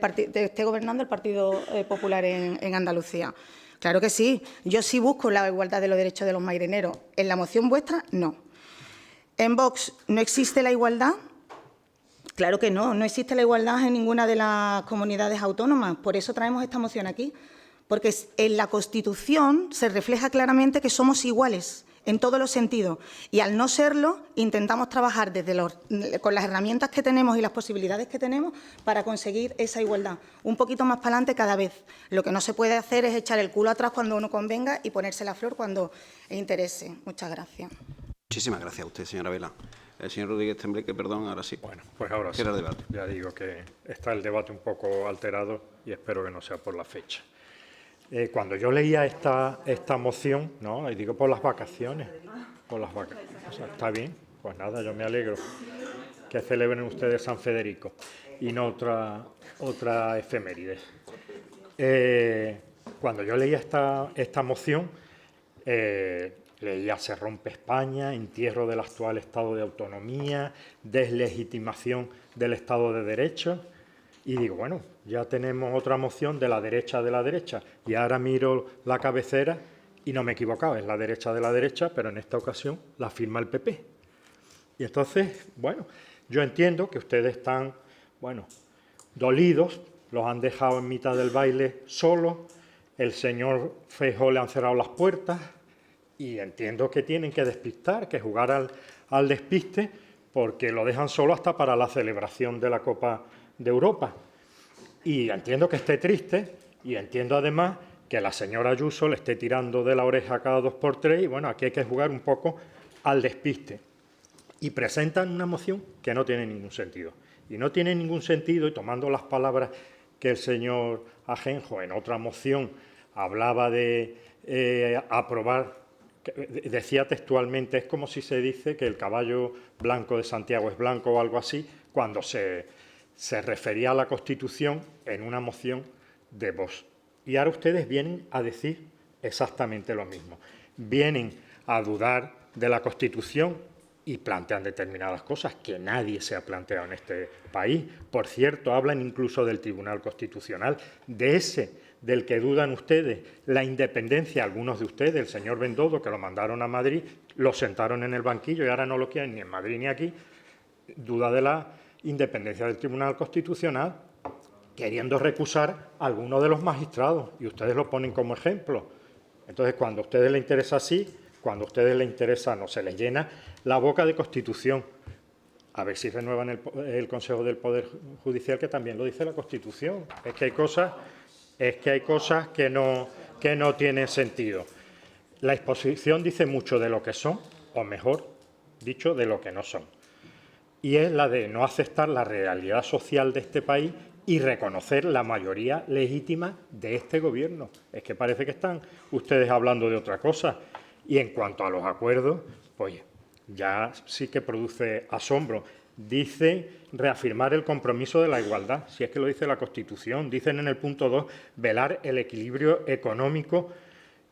Partido Popular en Andalucía. Claro que sí. Yo sí busco la igualdad de los derechos de los maireneros. En la moción vuestra, no. ¿En Vox no existe la igualdad? Claro que no. No existe la igualdad en ninguna de las comunidades autónomas. Por eso traemos esta moción aquí. Porque en la Constitución se refleja claramente que somos iguales en todos los sentidos. Y al no serlo, intentamos trabajar con las herramientas que tenemos y las posibilidades que tenemos para conseguir esa igualdad. Un poquito más para adelante cada vez. Lo que no se puede hacer es echar el culo atrás cuando uno convenga y ponerse la flor cuando interese. Muchas gracias. Muchísimas gracias a usted, señora Vela. El señor Rodríguez Tembleque, perdón, ahora sí. Bueno, pues ahora sí. Cierra el debate. Ya digo que está el debate un poco alterado y espero que no sea por la fecha. Cuando yo leía esta moción, ¿no? Y digo por las vacaciones, o sea, está bien, pues nada, yo me alegro que celebren ustedes San Federico y no otra efeméride. Cuando yo leía esta moción, leía se rompe España, entierro del actual Estado de autonomía, deslegitimación del Estado de Derecho, y digo, bueno, ya tenemos otra moción de la derecha, y ahora miro la cabecera y no me he equivocado, es la derecha de la derecha, pero en esta ocasión la firma el PP. Y entonces, bueno, yo entiendo que ustedes están, bueno, dolidos, los han dejado en mitad del baile solos, el señor Feijóo le han cerrado las puertas y entiendo que tienen que despistar, que jugar al despiste, porque lo dejan solo hasta para la celebración de la Copa de Europa. Y entiendo que esté triste y entiendo además que la señora Ayuso le esté tirando de la oreja cada 2 por 3 y bueno, aquí hay que jugar un poco al despiste. Y presentan una moción que no tiene ningún sentido. Y no tiene ningún sentido, y tomando las palabras que el señor Ajenjo en otra moción hablaba de aprobar, decía textualmente, es como si se dice que el caballo blanco de Santiago es blanco o algo así, cuando se refería a la Constitución en una moción de Vox. Y ahora ustedes vienen a decir exactamente lo mismo. Vienen a dudar de la Constitución y plantean determinadas cosas que nadie se ha planteado en este país. Por cierto, hablan incluso del Tribunal Constitucional, de ese del que dudan ustedes, la independencia, algunos de ustedes, el señor Bendodo, que lo mandaron a Madrid, lo sentaron en el banquillo y ahora no lo quieren ni en Madrid ni aquí, duda de la independencia del Tribunal Constitucional, queriendo recusar a algunos de los magistrados, y ustedes lo ponen como ejemplo. Entonces, cuando a ustedes les interesa así, cuando a ustedes les interesa no, se les llena la boca de Constitución. A ver si renuevan el Consejo del Poder Judicial, que también lo dice la Constitución. Es que hay cosas que no tienen sentido. La exposición dice mucho de lo que son, o mejor dicho, de lo que no son. Y es la de no aceptar la realidad social de este país y reconocer la mayoría legítima de este Gobierno. Es que parece que están ustedes hablando de otra cosa. Y en cuanto a los acuerdos, pues ya sí que produce asombro. Dice reafirmar el compromiso de la igualdad, si es que lo dice la Constitución. Dicen en el punto 2, velar el equilibrio económico,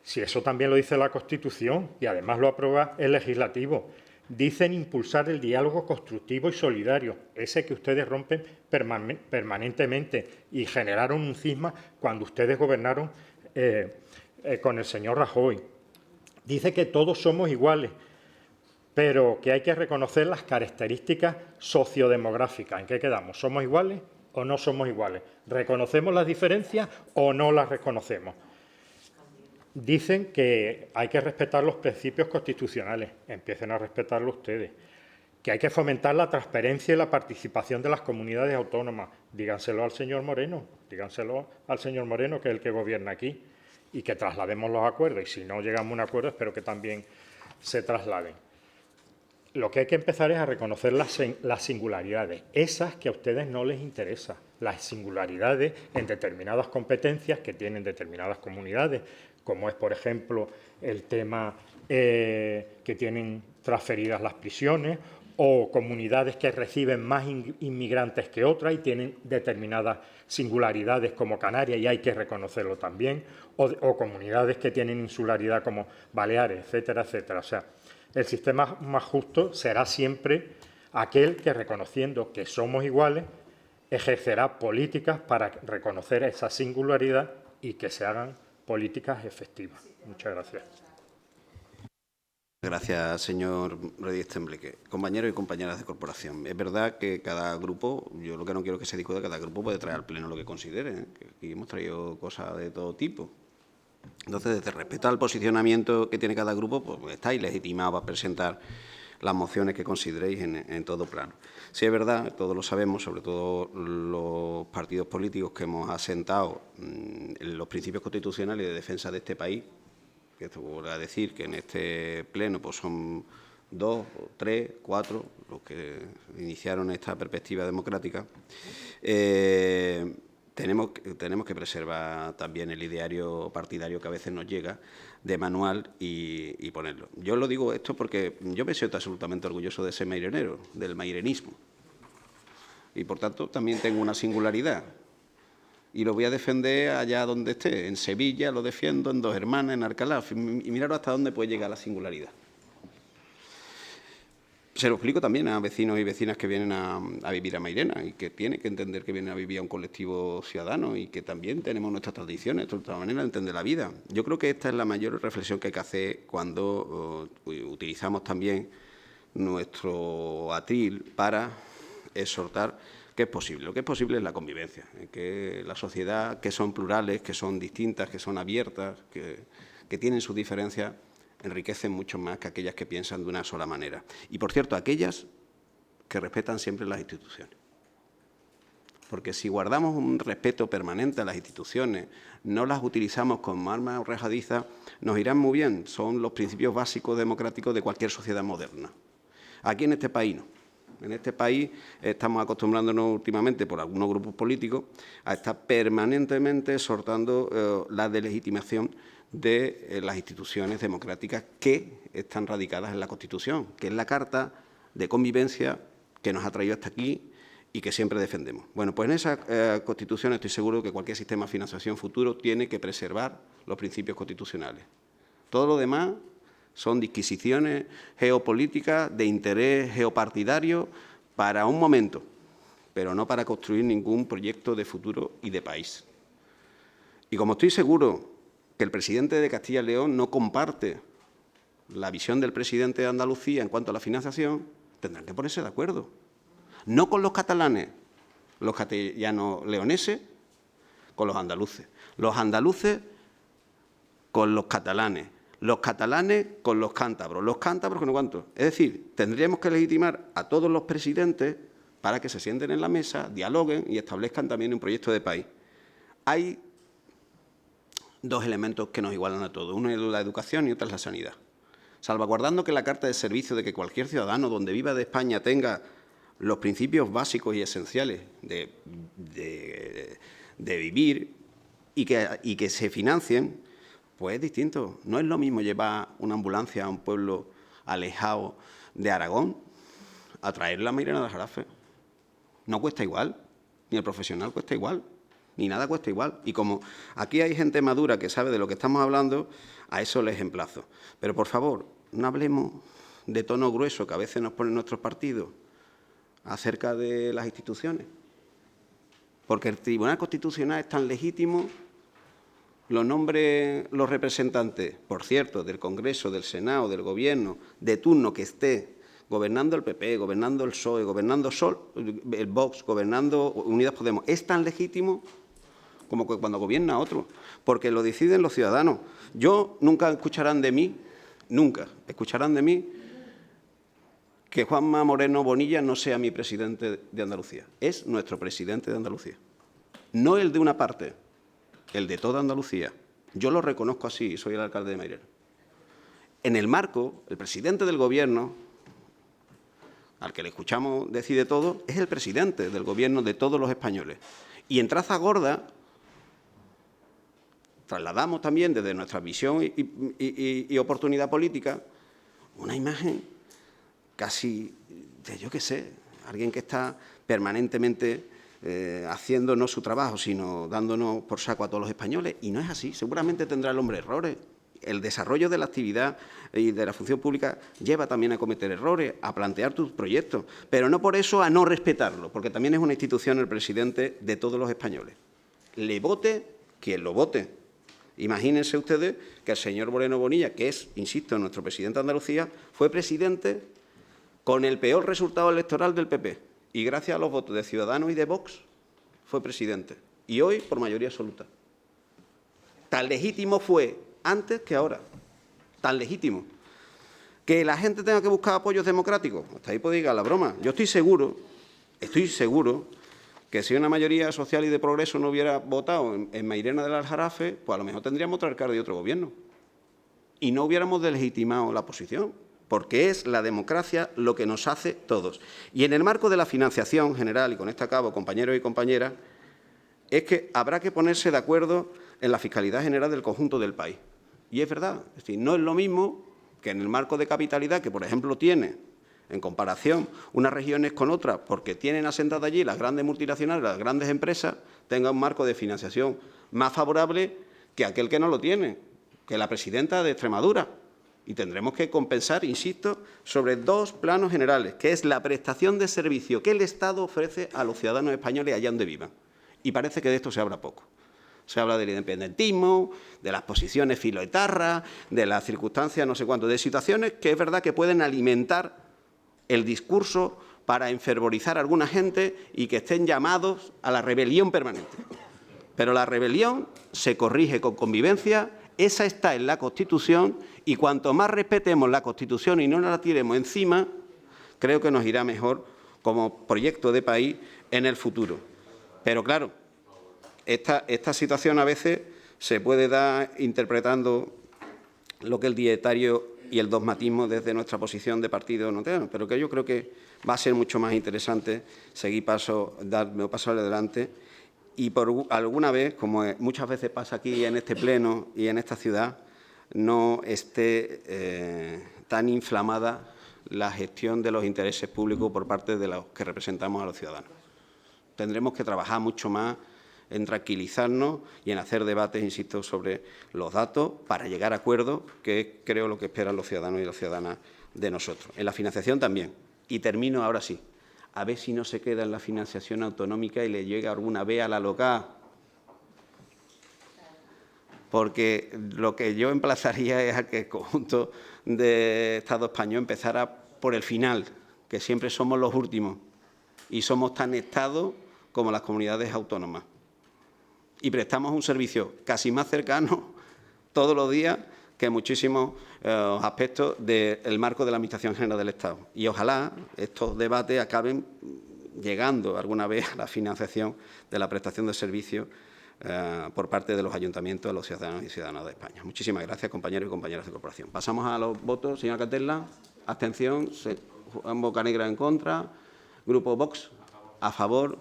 si eso también lo dice la Constitución y además lo aprueba el Legislativo. Dicen impulsar el diálogo constructivo y solidario, ese que ustedes rompen permanentemente y generaron un cisma cuando ustedes gobernaron con el señor Rajoy. Dice que todos somos iguales, pero que hay que reconocer las características sociodemográficas. ¿En qué quedamos? ¿Somos iguales o no somos iguales? ¿Reconocemos las diferencias o no las reconocemos? Dicen que hay que respetar los principios constitucionales. Empiecen a respetarlo ustedes. Que hay que fomentar la transparencia y la participación de las comunidades autónomas. Díganselo al señor Moreno, que es el que gobierna aquí. Y que traslademos los acuerdos. Y si no llegamos a un acuerdo, espero que también se trasladen. Lo que hay que empezar es a reconocer las singularidades, esas que a ustedes no les interesan, las singularidades en determinadas competencias que tienen determinadas comunidades, como es, por ejemplo, el tema que tienen transferidas las prisiones, o comunidades que reciben más inmigrantes que otras y tienen determinadas singularidades como Canarias, y hay que reconocerlo también, o comunidades que tienen insularidad como Baleares, etcétera, etcétera. O sea, el sistema más justo será siempre aquel que, reconociendo que somos iguales, ejercerá políticas para reconocer esa singularidad y que se hagan políticas efectivas. Muchas gracias. Gracias, señor Reyes Tembleque. Compañeros y compañeras de corporación, es verdad que cada grupo, yo lo que no quiero que se discuta, cada grupo puede traer al pleno lo que considere, ¿eh? Que aquí hemos traído cosas de todo tipo. Entonces, desde respeto al posicionamiento que tiene cada grupo, pues estáis legitimados a presentar las mociones que consideréis en todo plano. Sí es verdad, todos lo sabemos, sobre todo los partidos políticos que hemos asentado en los principios constitucionales de defensa de este país, que te voy a decir que en este pleno pues son 2, 3, 4 los que iniciaron esta perspectiva democrática. Tenemos que preservar también el ideario partidario que a veces nos llega de manual y ponerlo. Yo lo digo esto porque yo me siento absolutamente orgulloso de ser mairenero, del mairenismo. Y, por tanto, también tengo una singularidad. y lo voy a defender allá donde esté. En Sevilla lo defiendo, en Dos Hermanas, en Alcalá, y miraros hasta dónde puede llegar la singularidad. Se lo explico también a vecinos y vecinas que vienen a vivir a Mairena y que tienen que entender que vienen a vivir a un colectivo ciudadano y que también tenemos nuestras tradiciones, nuestra manera de entender la vida. Yo creo que esta es la mayor reflexión que hay que hacer cuando utilizamos también nuestro atril para exhortar que es posible. Lo que es posible es la convivencia, que la sociedad, que son plurales, que son distintas, que son abiertas, que tienen sus diferencias, enriquecen mucho más que aquellas que piensan de una sola manera. Y, por cierto, aquellas que respetan siempre las instituciones. Porque si guardamos un respeto permanente a las instituciones, no las utilizamos como armas arrojadizas, nos irán muy bien. Son los principios básicos democráticos de cualquier sociedad moderna. Aquí en este país no. En este país estamos acostumbrándonos últimamente, por algunos grupos políticos, a estar permanentemente exhortando la delegitimación de las instituciones democráticas que están radicadas en la Constitución, que es la Carta de Convivencia que nos ha traído hasta aquí y que siempre defendemos. Bueno, pues en esa Constitución estoy seguro que cualquier sistema de financiación futuro tiene que preservar los principios constitucionales. Todo lo demás son disquisiciones geopolíticas de interés geopartidario para un momento, pero no para construir ningún proyecto de futuro y de país. Y como estoy seguro que el presidente de Castilla y León no comparte la visión del presidente de Andalucía en cuanto a la financiación, tendrán que ponerse de acuerdo. No con los catalanes, los castellanos leoneses, con los andaluces con los catalanes con los cántabros con no cuántos. Es decir, tendríamos que legitimar a todos los presidentes para que se sienten en la mesa, dialoguen y establezcan también un proyecto de país. Hay dos elementos que nos igualan a todos. Uno es la educación y otro es la sanidad. Salvaguardando que la carta de servicio de que cualquier ciudadano donde viva de España tenga los principios básicos y esenciales de vivir y que se financien, pues es distinto. No es lo mismo llevar una ambulancia a un pueblo alejado de Aragón a traerla a Mairena del Aljarafe. No cuesta igual, ni el profesional cuesta igual, ni nada cuesta igual. Y como aquí hay gente madura que sabe de lo que estamos hablando, a eso les emplazo. Pero, por favor, no hablemos de tono grueso que a veces nos ponen nuestros partidos acerca de las instituciones. Porque el Tribunal Constitucional es tan legítimo, lo nombren los representantes, por cierto, del Congreso, del Senado, del Gobierno, de turno que esté gobernando el PP, gobernando el PSOE, gobernando el Vox, gobernando Unidas Podemos, es tan legítimo como que cuando gobierna otro, porque lo deciden los ciudadanos. Nunca escucharán de mí que Juanma Moreno Bonilla no sea mi presidente de Andalucía. Es nuestro presidente de Andalucía. No el de una parte, el de toda Andalucía. Yo lo reconozco así, soy el alcalde de Mairena. En el marco, el presidente del Gobierno, al que le escuchamos decide todo, es el presidente del Gobierno de todos los españoles. Y en traza gorda trasladamos también desde nuestra visión y oportunidad política una imagen casi de, yo qué sé, alguien que está permanentemente haciendo no su trabajo, sino dándonos por saco a todos los españoles. Y no es así. Seguramente tendrá el hombre errores. El desarrollo de la actividad y de la función pública lleva también a cometer errores, a plantear tus proyectos, pero no por eso a no respetarlo, porque también es una institución el presidente de todos los españoles. Le vote quien lo vote. Imagínense ustedes que el señor Moreno Bonilla, que es, insisto, nuestro presidente de Andalucía, fue presidente con el peor resultado electoral del PP. Y gracias a los votos de Ciudadanos y de Vox fue presidente. Y hoy por mayoría absoluta. Tan legítimo fue antes que ahora. Tan legítimo. Que la gente tenga que buscar apoyos democráticos. Hasta ahí puede llegar la broma. Yo estoy seguro que si una mayoría social y de progreso no hubiera votado en Mairena del Aljarafe, pues a lo mejor tendríamos otro alcalde y otro gobierno. Y no hubiéramos delegitimado la oposición, porque es la democracia lo que nos hace todos. Y en el marco de la financiación general, y con esto acabo, compañeros y compañeras, es que habrá que ponerse de acuerdo en la fiscalidad general del conjunto del país. Y es verdad, es decir, no es lo mismo que en el marco de capitalidad que, por ejemplo, tiene en comparación unas regiones con otras, porque tienen asentadas allí las grandes multinacionales, las grandes empresas, tengan un marco de financiación más favorable que aquel que no lo tiene, que la presidenta de Extremadura. Y tendremos que compensar, insisto, sobre dos planos generales, que es la prestación de servicio que el Estado ofrece a los ciudadanos españoles allá donde vivan. Y parece que de esto se habla poco. Se habla del independentismo, de las posiciones filoetarras, de las circunstancias no sé cuánto, de situaciones que es verdad que pueden alimentar el discurso para enfervorizar a alguna gente y que estén llamados a la rebelión permanente. Pero la rebelión se corrige con convivencia, esa está en la Constitución, y cuanto más respetemos la Constitución y no nos la tiremos encima, creo que nos irá mejor como proyecto de país en el futuro. Pero claro, esta situación a veces se puede dar interpretando lo que el dietario y el dogmatismo desde nuestra posición de partido no tenemos, pero que yo creo que va a ser mucho más interesante seguir darme paso adelante y por alguna vez, como muchas veces pasa aquí en este pleno y en esta ciudad, no esté tan inflamada la gestión de los intereses públicos por parte de los que representamos a los ciudadanos. Tendremos que trabajar mucho más en tranquilizarnos y en hacer debates, insisto, sobre los datos para llegar a acuerdos, que es, creo, lo que esperan los ciudadanos y las ciudadanas de nosotros. En la financiación también. Y termino ahora sí. A ver si no se queda en la financiación autonómica y le llega alguna vez a la local. Porque lo que yo emplazaría es a que el conjunto de Estado español empezara por el final, que siempre somos los últimos y somos tan Estado como las comunidades autónomas. Y prestamos un servicio casi más cercano todos los días que muchísimos aspectos del marco de la Administración General del Estado. Y ojalá estos debates acaben llegando alguna vez a la financiación de la prestación de servicios por parte de los ayuntamientos de los ciudadanos y ciudadanas de España. Muchísimas gracias, compañeros y compañeras de corporación. Pasamos a los votos. Señora Castella, abstención. Juan Bocanegra en contra. Grupo Vox, a favor.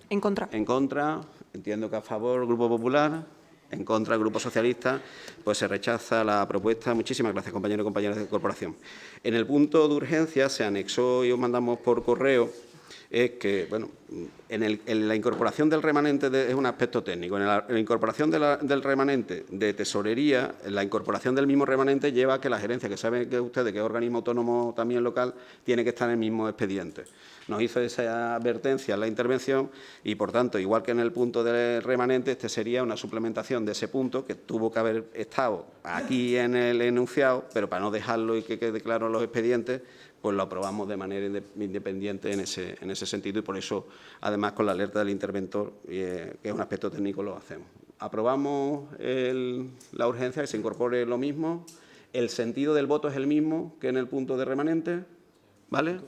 En contra. En contra. Entiendo que a favor. Grupo Popular. En contra el Grupo Socialista. Pues se rechaza la propuesta. Muchísimas gracias, compañeros y compañeras de corporación. En el punto de urgencia se anexó y os mandamos por correo es que, bueno, en la incorporación del remanente es un aspecto técnico. En la incorporación del remanente de tesorería, la incorporación del mismo remanente lleva a que la gerencia, que saben que ustedes que es organismo autónomo también local, tiene que estar en el mismo expediente. Nos hizo esa advertencia en la intervención y, por tanto, igual que en el punto del remanente, este sería una suplementación de ese punto que tuvo que haber estado aquí en el enunciado, pero para no dejarlo y que quede claro en los expedientes, pues lo aprobamos de manera independiente en ese sentido y por eso, además, con la alerta del interventor, que es un aspecto técnico, lo hacemos. Aprobamos la urgencia, que se incorpore lo mismo. El sentido del voto es el mismo que en el punto de remanente, ¿vale?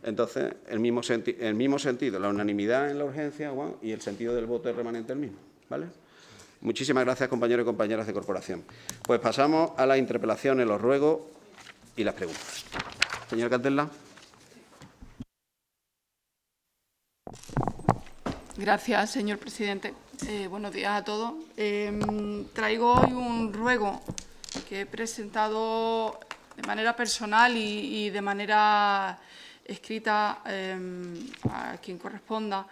Entonces, el mismo sentido, la unanimidad en la urgencia, Juan, y el sentido del voto de remanente el mismo, ¿vale? Muchísimas gracias, compañeros y compañeras de corporación. Pues pasamos a las interpelaciones, los ruegos y las preguntas. Señor Castella. Gracias, señor presidente. Buenos días a todos. Traigo hoy un ruego que he presentado de manera personal y de manera escrita a quien corresponda,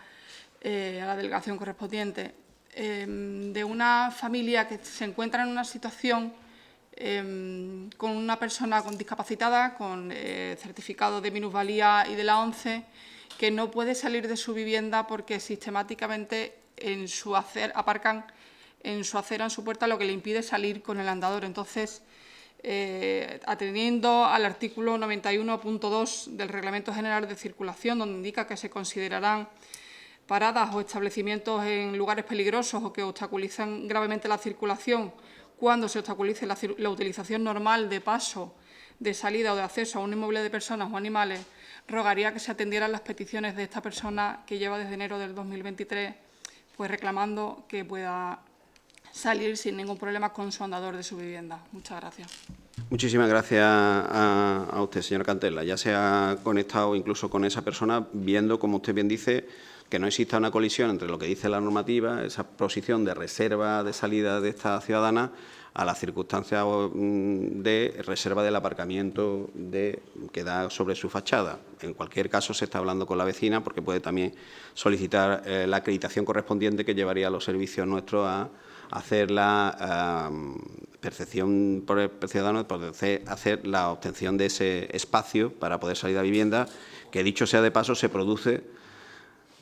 a la delegación correspondiente, de una familia que se encuentra en una situación con una persona discapacitada, con certificado de minusvalía y de la ONCE, que no puede salir de su vivienda porque sistemáticamente aparcan en su acera, en su puerta, lo que le impide salir con el andador. Entonces, atendiendo al artículo 91.2 del Reglamento General de Circulación, donde indica que se considerarán paradas o establecimientos en lugares peligrosos o que obstaculizan gravemente la circulación cuando se obstaculice la utilización normal de paso, de salida o de acceso a un inmueble de personas o animales, rogaría que se atendieran las peticiones de esta persona que lleva desde enero del 2023 pues reclamando que pueda salir sin ningún problema con su andador de su vivienda. Muchas gracias. Muchísimas gracias a usted, señor Castella. Ya se ha conectado incluso con esa persona, viendo, como usted bien dice, que no exista una colisión entre lo que dice la normativa, esa posición de reserva de salida de esta ciudadana, a la circunstancia de reserva del aparcamiento que da sobre su fachada. En cualquier caso, se está hablando con la vecina porque puede también solicitar la acreditación correspondiente que llevaría a los servicios nuestros a hacer la percepción por el ciudadano, hacer la obtención de ese espacio para poder salir a la vivienda, que dicho sea de paso, se produce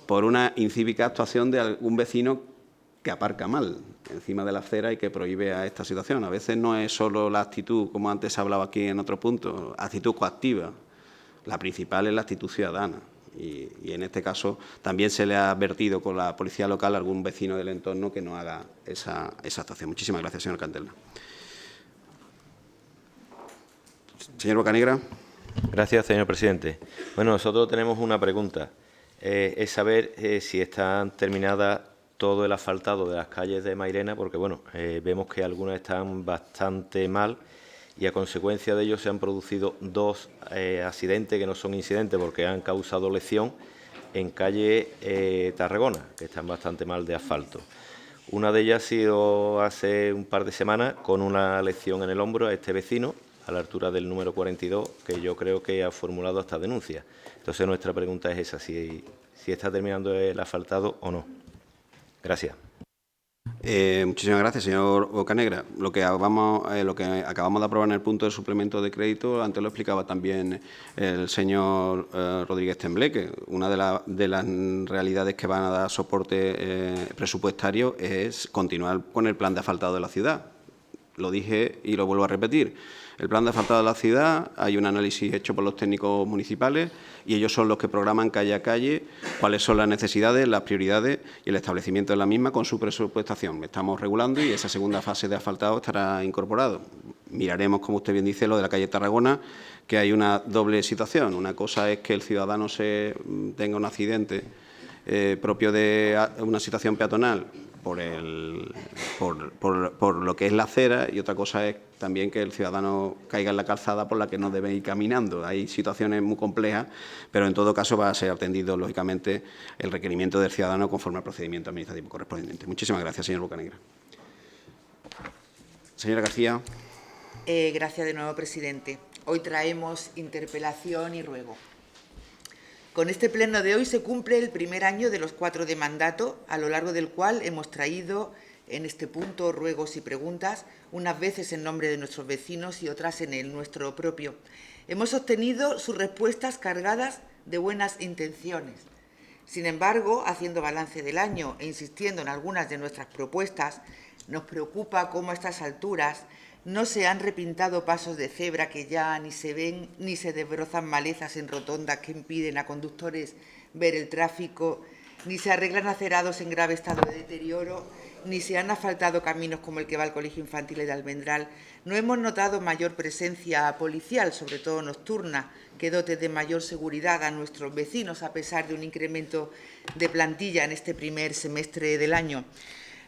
por una incívica actuación de algún vecino que aparca mal encima de la acera y que prohíbe a esta situación. A veces no es solo la actitud, como antes se hablaba aquí en otro punto, actitud coactiva. La principal es la actitud ciudadana. Y en este caso también se le ha advertido con la policía local a algún vecino del entorno que no haga esa actuación. Muchísimas gracias, señor Cantela. Señor Bocanegra. Gracias, señor presidente. Bueno, nosotros tenemos una pregunta. Es saber si están terminadas todo el asfaltado de las calles de Mairena, porque bueno, vemos que algunas están bastante mal y a consecuencia de ello se han producido 2 accidentes que no son incidentes porque han causado lesión en calle Tarragona, que están bastante mal de asfalto. Una de ellas ha sido hace un par de semanas con una lesión en el hombro a este vecino, a la altura del número 42, que yo creo que ha formulado esta denuncia. Entonces nuestra pregunta es esa, si está terminando el asfaltado o no. Gracias. Muchísimas gracias, señor Bocanegra. Lo que acabamos de aprobar en el punto de suplemento de crédito, antes lo explicaba también el señor Rodríguez Tembleque. Una de las realidades que van a dar soporte presupuestario es continuar con el plan de asfaltado de la ciudad. Lo dije y lo vuelvo a repetir. El plan de asfaltado de la ciudad, hay un análisis hecho por los técnicos municipales y ellos son los que programan calle a calle cuáles son las necesidades, las prioridades y el establecimiento de la misma con su presupuestación. Estamos regulando y esa segunda fase de asfaltado estará incorporado. Miraremos, como usted bien dice, lo de la calle Tarragona, que hay una doble situación. Una cosa es que el ciudadano tenga un accidente propio de una situación peatonal por lo que es la acera, y otra cosa es también que el ciudadano caiga en la calzada por la que no debe ir caminando. Hay situaciones muy complejas, pero en todo caso va a ser atendido, lógicamente, el requerimiento del ciudadano conforme al procedimiento administrativo correspondiente. Muchísimas gracias, señor Bocanegra. Señora García. Gracias de nuevo, presidente. Hoy traemos interpelación y ruego. Con este pleno de hoy se cumple el primer año de los 4 de mandato, a lo largo del cual hemos traído en este punto ruegos y preguntas, unas veces en nombre de nuestros vecinos y otras en el nuestro propio. Hemos obtenido sus respuestas cargadas de buenas intenciones. Sin embargo, haciendo balance del año e insistiendo en algunas de nuestras propuestas, nos preocupa cómo a estas alturas no se han repintado pasos de cebra que ya ni se ven, ni se desbrozan malezas en rotondas que impiden a conductores ver el tráfico, ni se arreglan acerados en grave estado de deterioro, ni se han asfaltado caminos como el que va al Colegio Infantil de Almendral. No hemos notado mayor presencia policial, sobre todo nocturna, que dote de mayor seguridad a nuestros vecinos, a pesar de un incremento de plantilla en este primer semestre del año.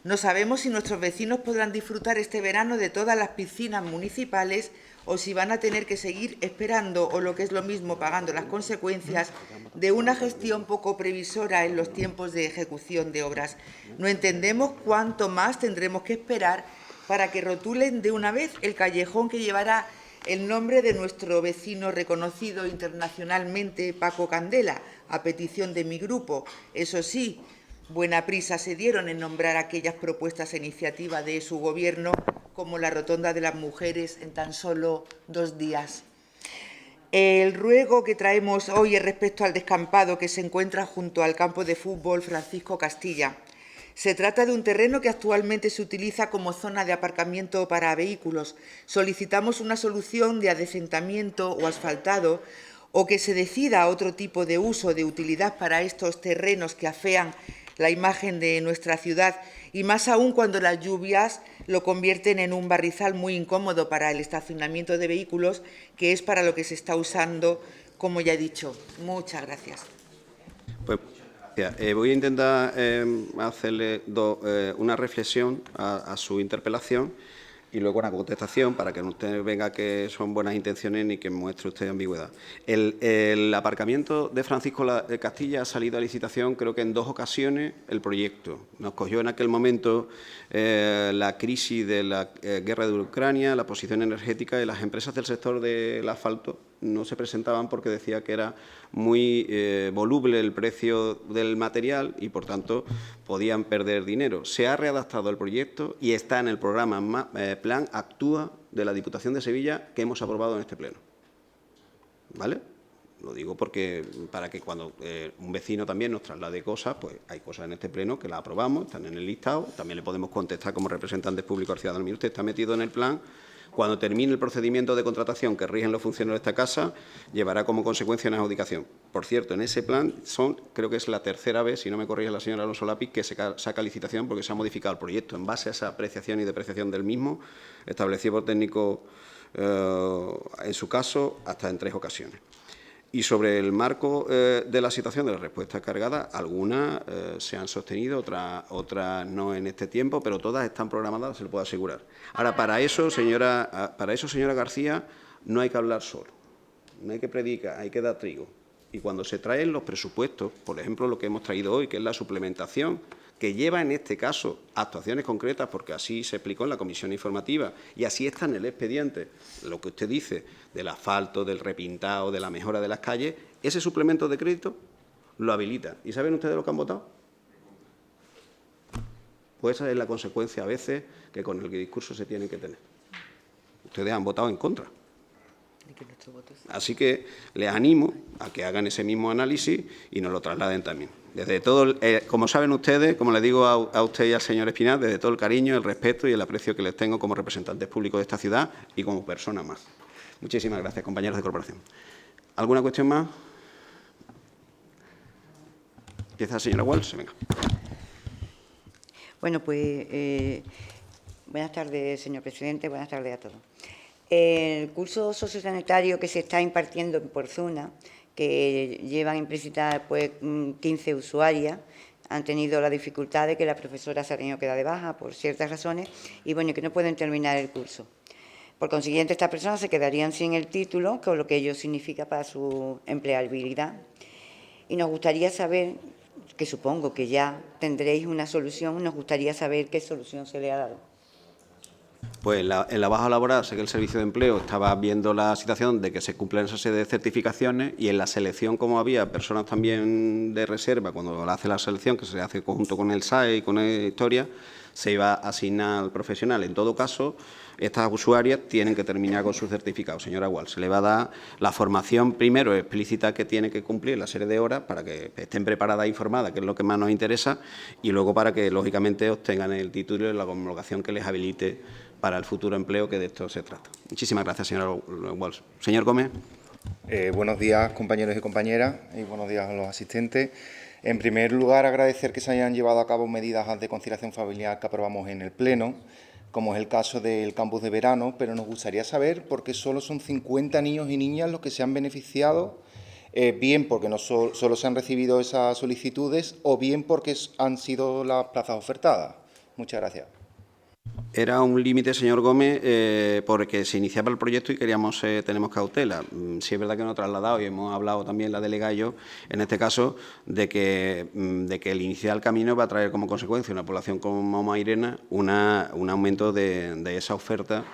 No sabemos si nuestros vecinos podrán disfrutar este verano de todas las piscinas municipales o si van a tener que seguir esperando, o lo que es lo mismo, pagando las consecuencias de una gestión poco previsora en los tiempos de ejecución de obras. No entendemos cuánto más tendremos que esperar para que rotulen de una vez el callejón que llevará el nombre de nuestro vecino reconocido internacionalmente, Paco Candela, a petición de mi grupo. Eso sí, buena prisa se dieron en nombrar aquellas propuestas a iniciativa de su Gobierno, como la Rotonda de las Mujeres, en tan solo 2 días. El ruego que traemos hoy es respecto al descampado que se encuentra junto al campo de fútbol Francisco Castilla. Se trata de un terreno que actualmente se utiliza como zona de aparcamiento para vehículos. Solicitamos una solución de adecentamiento o asfaltado, o que se decida otro tipo de uso de utilidad para estos terrenos que afean la imagen de nuestra ciudad, y más aún cuando las lluvias lo convierten en un barrizal muy incómodo para el estacionamiento de vehículos, que es para lo que se está usando, como ya he dicho. Muchas gracias. Pues, voy a intentar hacerle una reflexión a su interpelación Y luego una contestación para que no usted venga que son buenas intenciones ni que muestre usted ambigüedad. El aparcamiento de Francisco de Castilla ha salido a licitación, creo que en 2 ocasiones, el proyecto. Nos cogió en aquel momento la crisis de la guerra de Ucrania, la posición energética, y las empresas del sector del asfalto no se presentaban porque decía que era muy voluble el precio del material y, por tanto, podían perder dinero. Se ha readaptado el proyecto y está en el programa Plan Actúa de la Diputación de Sevilla que hemos aprobado en este pleno. ¿Vale? Lo digo porque para que cuando un vecino también nos traslade cosas, pues hay cosas en este pleno que las aprobamos, están en el listado, también le podemos contestar como representantes públicos al ciudadano. Mire, usted está metido en el plan. Cuando termine el procedimiento de contratación que rigen los funcionarios de esta casa, llevará como consecuencia una adjudicación. Por cierto, en ese plan creo que es la 3ª vez, si no me corrige la señora Alonso Lápiz, que se saca licitación porque se ha modificado el proyecto en base a esa apreciación y depreciación del mismo, establecido por técnico, en su caso, hasta en 3 ocasiones. Y sobre el marco de la situación de las respuestas cargadas, algunas se han sostenido, otras no en este tiempo, pero todas están programadas, se lo puedo asegurar. Ahora, para eso, señora García, no hay que hablar solo, no hay que predicar, hay que dar trigo. Y cuando se traen los presupuestos, por ejemplo, lo que hemos traído hoy, que es la suplementación, que lleva en este caso actuaciones concretas, porque así se explicó en la comisión informativa y así está en el expediente, lo que usted dice del asfalto, del repintado, de la mejora de las calles, ese suplemento de crédito lo habilita. ¿Y saben ustedes lo que han votado? Pues esa es la consecuencia a veces que con el discurso se tiene que tener. Ustedes han votado en contra. Así que les animo a que hagan ese mismo análisis y nos lo trasladen también. Desde todo, como saben ustedes, como le digo a usted y al señor Espinal, desde todo el cariño, el respeto y el aprecio que les tengo como representantes públicos de esta ciudad y como personas más. Muchísimas gracias, compañeros de corporación. ¿Alguna cuestión más? Empieza la señora Walsh. Venga. Bueno, pues buenas tardes, señor presidente, buenas tardes a todos. El curso sociosanitario que se está impartiendo en Porzuna, que llevan implícita pues 15 usuarias, han tenido la dificultad de que la profesora se ha tenido que dar de baja por ciertas razones y bueno, que no pueden terminar el curso. Por consiguiente, estas personas se quedarían sin el título, con lo que ello significa para su empleabilidad. Y nos gustaría saber, que supongo que ya tendréis una solución, nos gustaría saber qué solución se le ha dado. Pues en la baja laboral sé que el Servicio de Empleo estaba viendo la situación de que se cumplen esa serie de certificaciones y en la selección, como había personas también de reserva, cuando hace la selección, que se hace conjunto con el SAE y con la historia, se iba a asignar al profesional. En todo caso, estas usuarias tienen que terminar con su certificado, señora Walsh. Se le va a dar la formación primero explícita que tiene que cumplir, la serie de horas, para que estén preparadas e informadas, que es lo que más nos interesa, y luego para que, lógicamente, obtengan el título y la homologación que les habilite para el futuro empleo, que de esto se trata. Muchísimas gracias, señora Walsh. Señor Gómez. Buenos días, compañeros y compañeras, y buenos días a los asistentes. En primer lugar, agradecer que se hayan llevado a cabo medidas de conciliación familiar que aprobamos en el Pleno, como es el caso del campus de verano, pero nos gustaría saber por qué solo son 50 niños y niñas los que se han beneficiado, bien porque no solo se han recibido esas solicitudes o bien porque han sido las plazas ofertadas. Muchas gracias. Era un límite, señor Gómez, porque se iniciaba el proyecto y tenemos cautela. Sí es verdad que nos ha trasladado y hemos hablado también la delegada y yo, en este caso, de que el iniciar el camino va a traer como consecuencia una población como Mairena un aumento de esa oferta,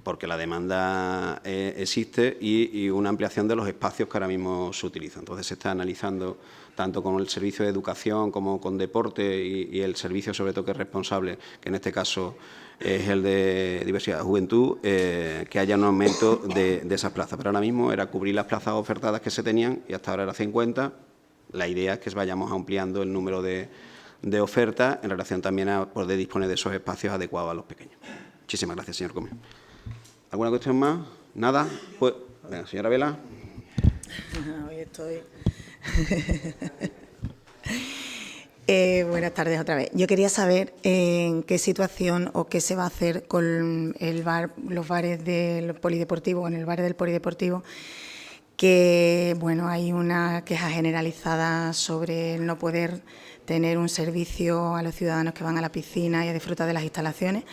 porque la demanda existe y una ampliación de los espacios que ahora mismo se utilizan. Entonces se está analizando tanto con el servicio de educación como con deporte y el servicio sobre todo que es responsable, que en este caso es el de diversidad de juventud, que haya un aumento de esas plazas. Pero ahora mismo era cubrir las plazas ofertadas que se tenían y hasta ahora era 50. La idea es que vayamos ampliando el número de ofertas en relación también a poder disponer de esos espacios adecuados a los pequeños. Muchísimas gracias, señor Gómez. ¿Alguna cuestión más? ¿Nada? Pues, venga, señora Vela. Hoy estoy... buenas tardes otra vez. Yo quería saber en qué situación o qué se va a hacer con los bares del polideportivo, con el bar del polideportivo, que bueno, hay una queja generalizada sobre el no poder tener un servicio a los ciudadanos que van a la piscina y a disfrutar de las instalaciones.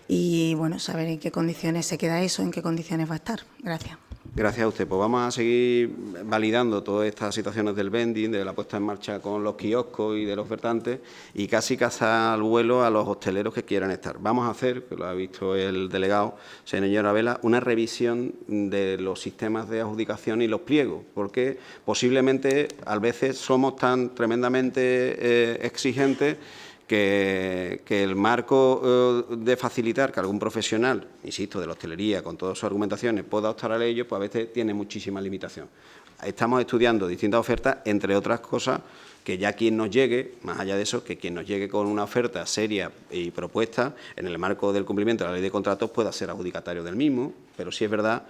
y, bueno, saber en qué condiciones se queda eso, en qué condiciones va a estar. Gracias. Gracias a usted. Pues vamos a seguir validando todas estas situaciones del vending, de la puesta en marcha con los kioscos y de los ofertantes, y casi cazar al vuelo a los hosteleros que quieran estar. Vamos a hacer, que lo ha visto el delegado, señora Vela, una revisión de los sistemas de adjudicación y los pliegos, porque posiblemente a veces somos tan tremendamente exigentes que el marco de facilitar que algún profesional, insisto, de la hostelería, con todas sus argumentaciones, pueda optar a ello, pues a veces tiene muchísima limitación. Estamos estudiando distintas ofertas, entre otras cosas, que ya quien nos llegue, más allá de eso, que quien nos llegue con una oferta seria y propuesta, en el marco del cumplimiento de la ley de contratos, pueda ser adjudicatario del mismo, pero sí es verdad,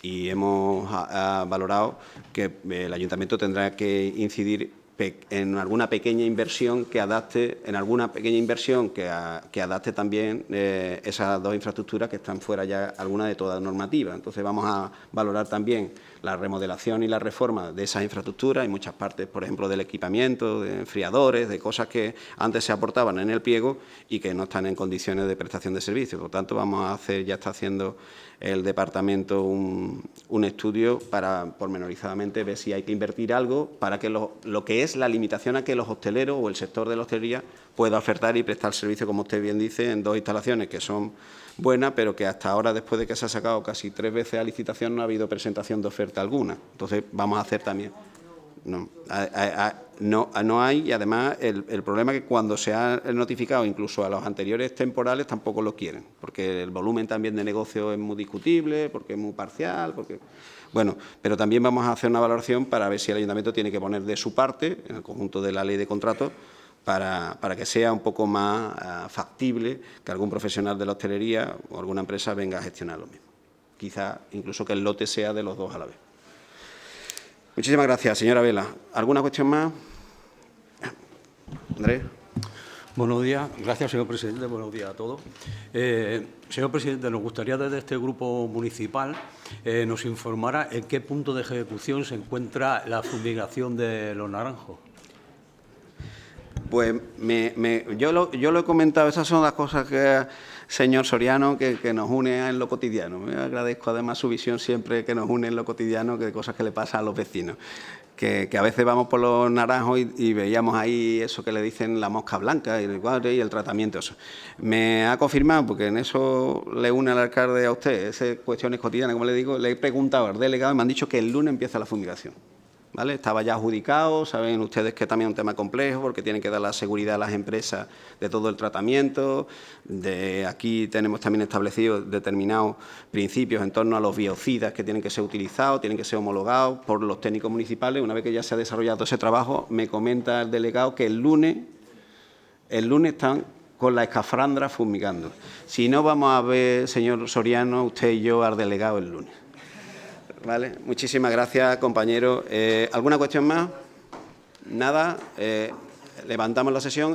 y hemos valorado que el Ayuntamiento tendrá que incidir en alguna pequeña inversión que adapte, que adapte también esas dos infraestructuras que están fuera ya alguna de toda normativa. Entonces vamos a valorar también la remodelación y la reforma de esas infraestructuras. Hay muchas partes, por ejemplo, del equipamiento, de enfriadores, de cosas que antes se aportaban en el pliego y que no están en condiciones de prestación de servicios. Por tanto, vamos a hacer, ya está haciendo el departamento un estudio para pormenorizadamente ver si hay que invertir algo para que lo que es la limitación a que los hosteleros o el sector de la hostelería pueda ofertar y prestar servicio, como usted bien dice, en dos instalaciones que son buenas, pero que hasta ahora, después de que se ha sacado casi 3 veces a licitación, no ha habido presentación de oferta alguna. Entonces, vamos a hacer también. No hay, y además el problema es que cuando se ha notificado incluso a los anteriores temporales tampoco lo quieren, porque el volumen también de negocio es muy discutible, porque es muy parcial, porque... Bueno, pero también vamos a hacer una valoración para ver si el Ayuntamiento tiene que poner de su parte, en el conjunto de la ley de contratos, para que sea un poco más factible que algún profesional de la hostelería o alguna empresa venga a gestionar lo mismo. Quizá incluso que el lote sea de los dos a la vez. Muchísimas gracias, señora Vela. ¿Alguna cuestión más? Andrés. Buenos días. Gracias, señor presidente. Buenos días a todos. Señor presidente, nos gustaría desde este grupo municipal nos informara en qué punto de ejecución se encuentra la fumigación de Los Naranjos. Pues yo lo he comentado, esas son las cosas que, señor Soriano, que nos une en lo cotidiano. Me agradezco además su visión siempre que nos une en lo cotidiano, que de cosas que le pasan a los vecinos. Que a veces vamos por Los Naranjos y veíamos ahí eso que le dicen la mosca blanca y el tratamiento. Eso. Me ha confirmado, porque en eso le une al alcalde a usted, esas cuestiones cotidianas, como le digo, le he preguntado al delegado y me han dicho que el lunes empieza la fumigación. ¿Vale? Estaba ya adjudicado, saben ustedes que también es un tema complejo porque tienen que dar la seguridad a las empresas de todo el tratamiento. Aquí tenemos también establecidos determinados principios en torno a los biocidas que tienen que ser utilizados, tienen que ser homologados por los técnicos municipales. Una vez que ya se ha desarrollado ese trabajo, me comenta el delegado que el lunes están con la escafandra fumigando. Si no, vamos a ver, señor Soriano, usted y yo al delegado el lunes. Vale, muchísimas gracias, compañero. ¿Alguna cuestión más? Nada. Levantamos la sesión.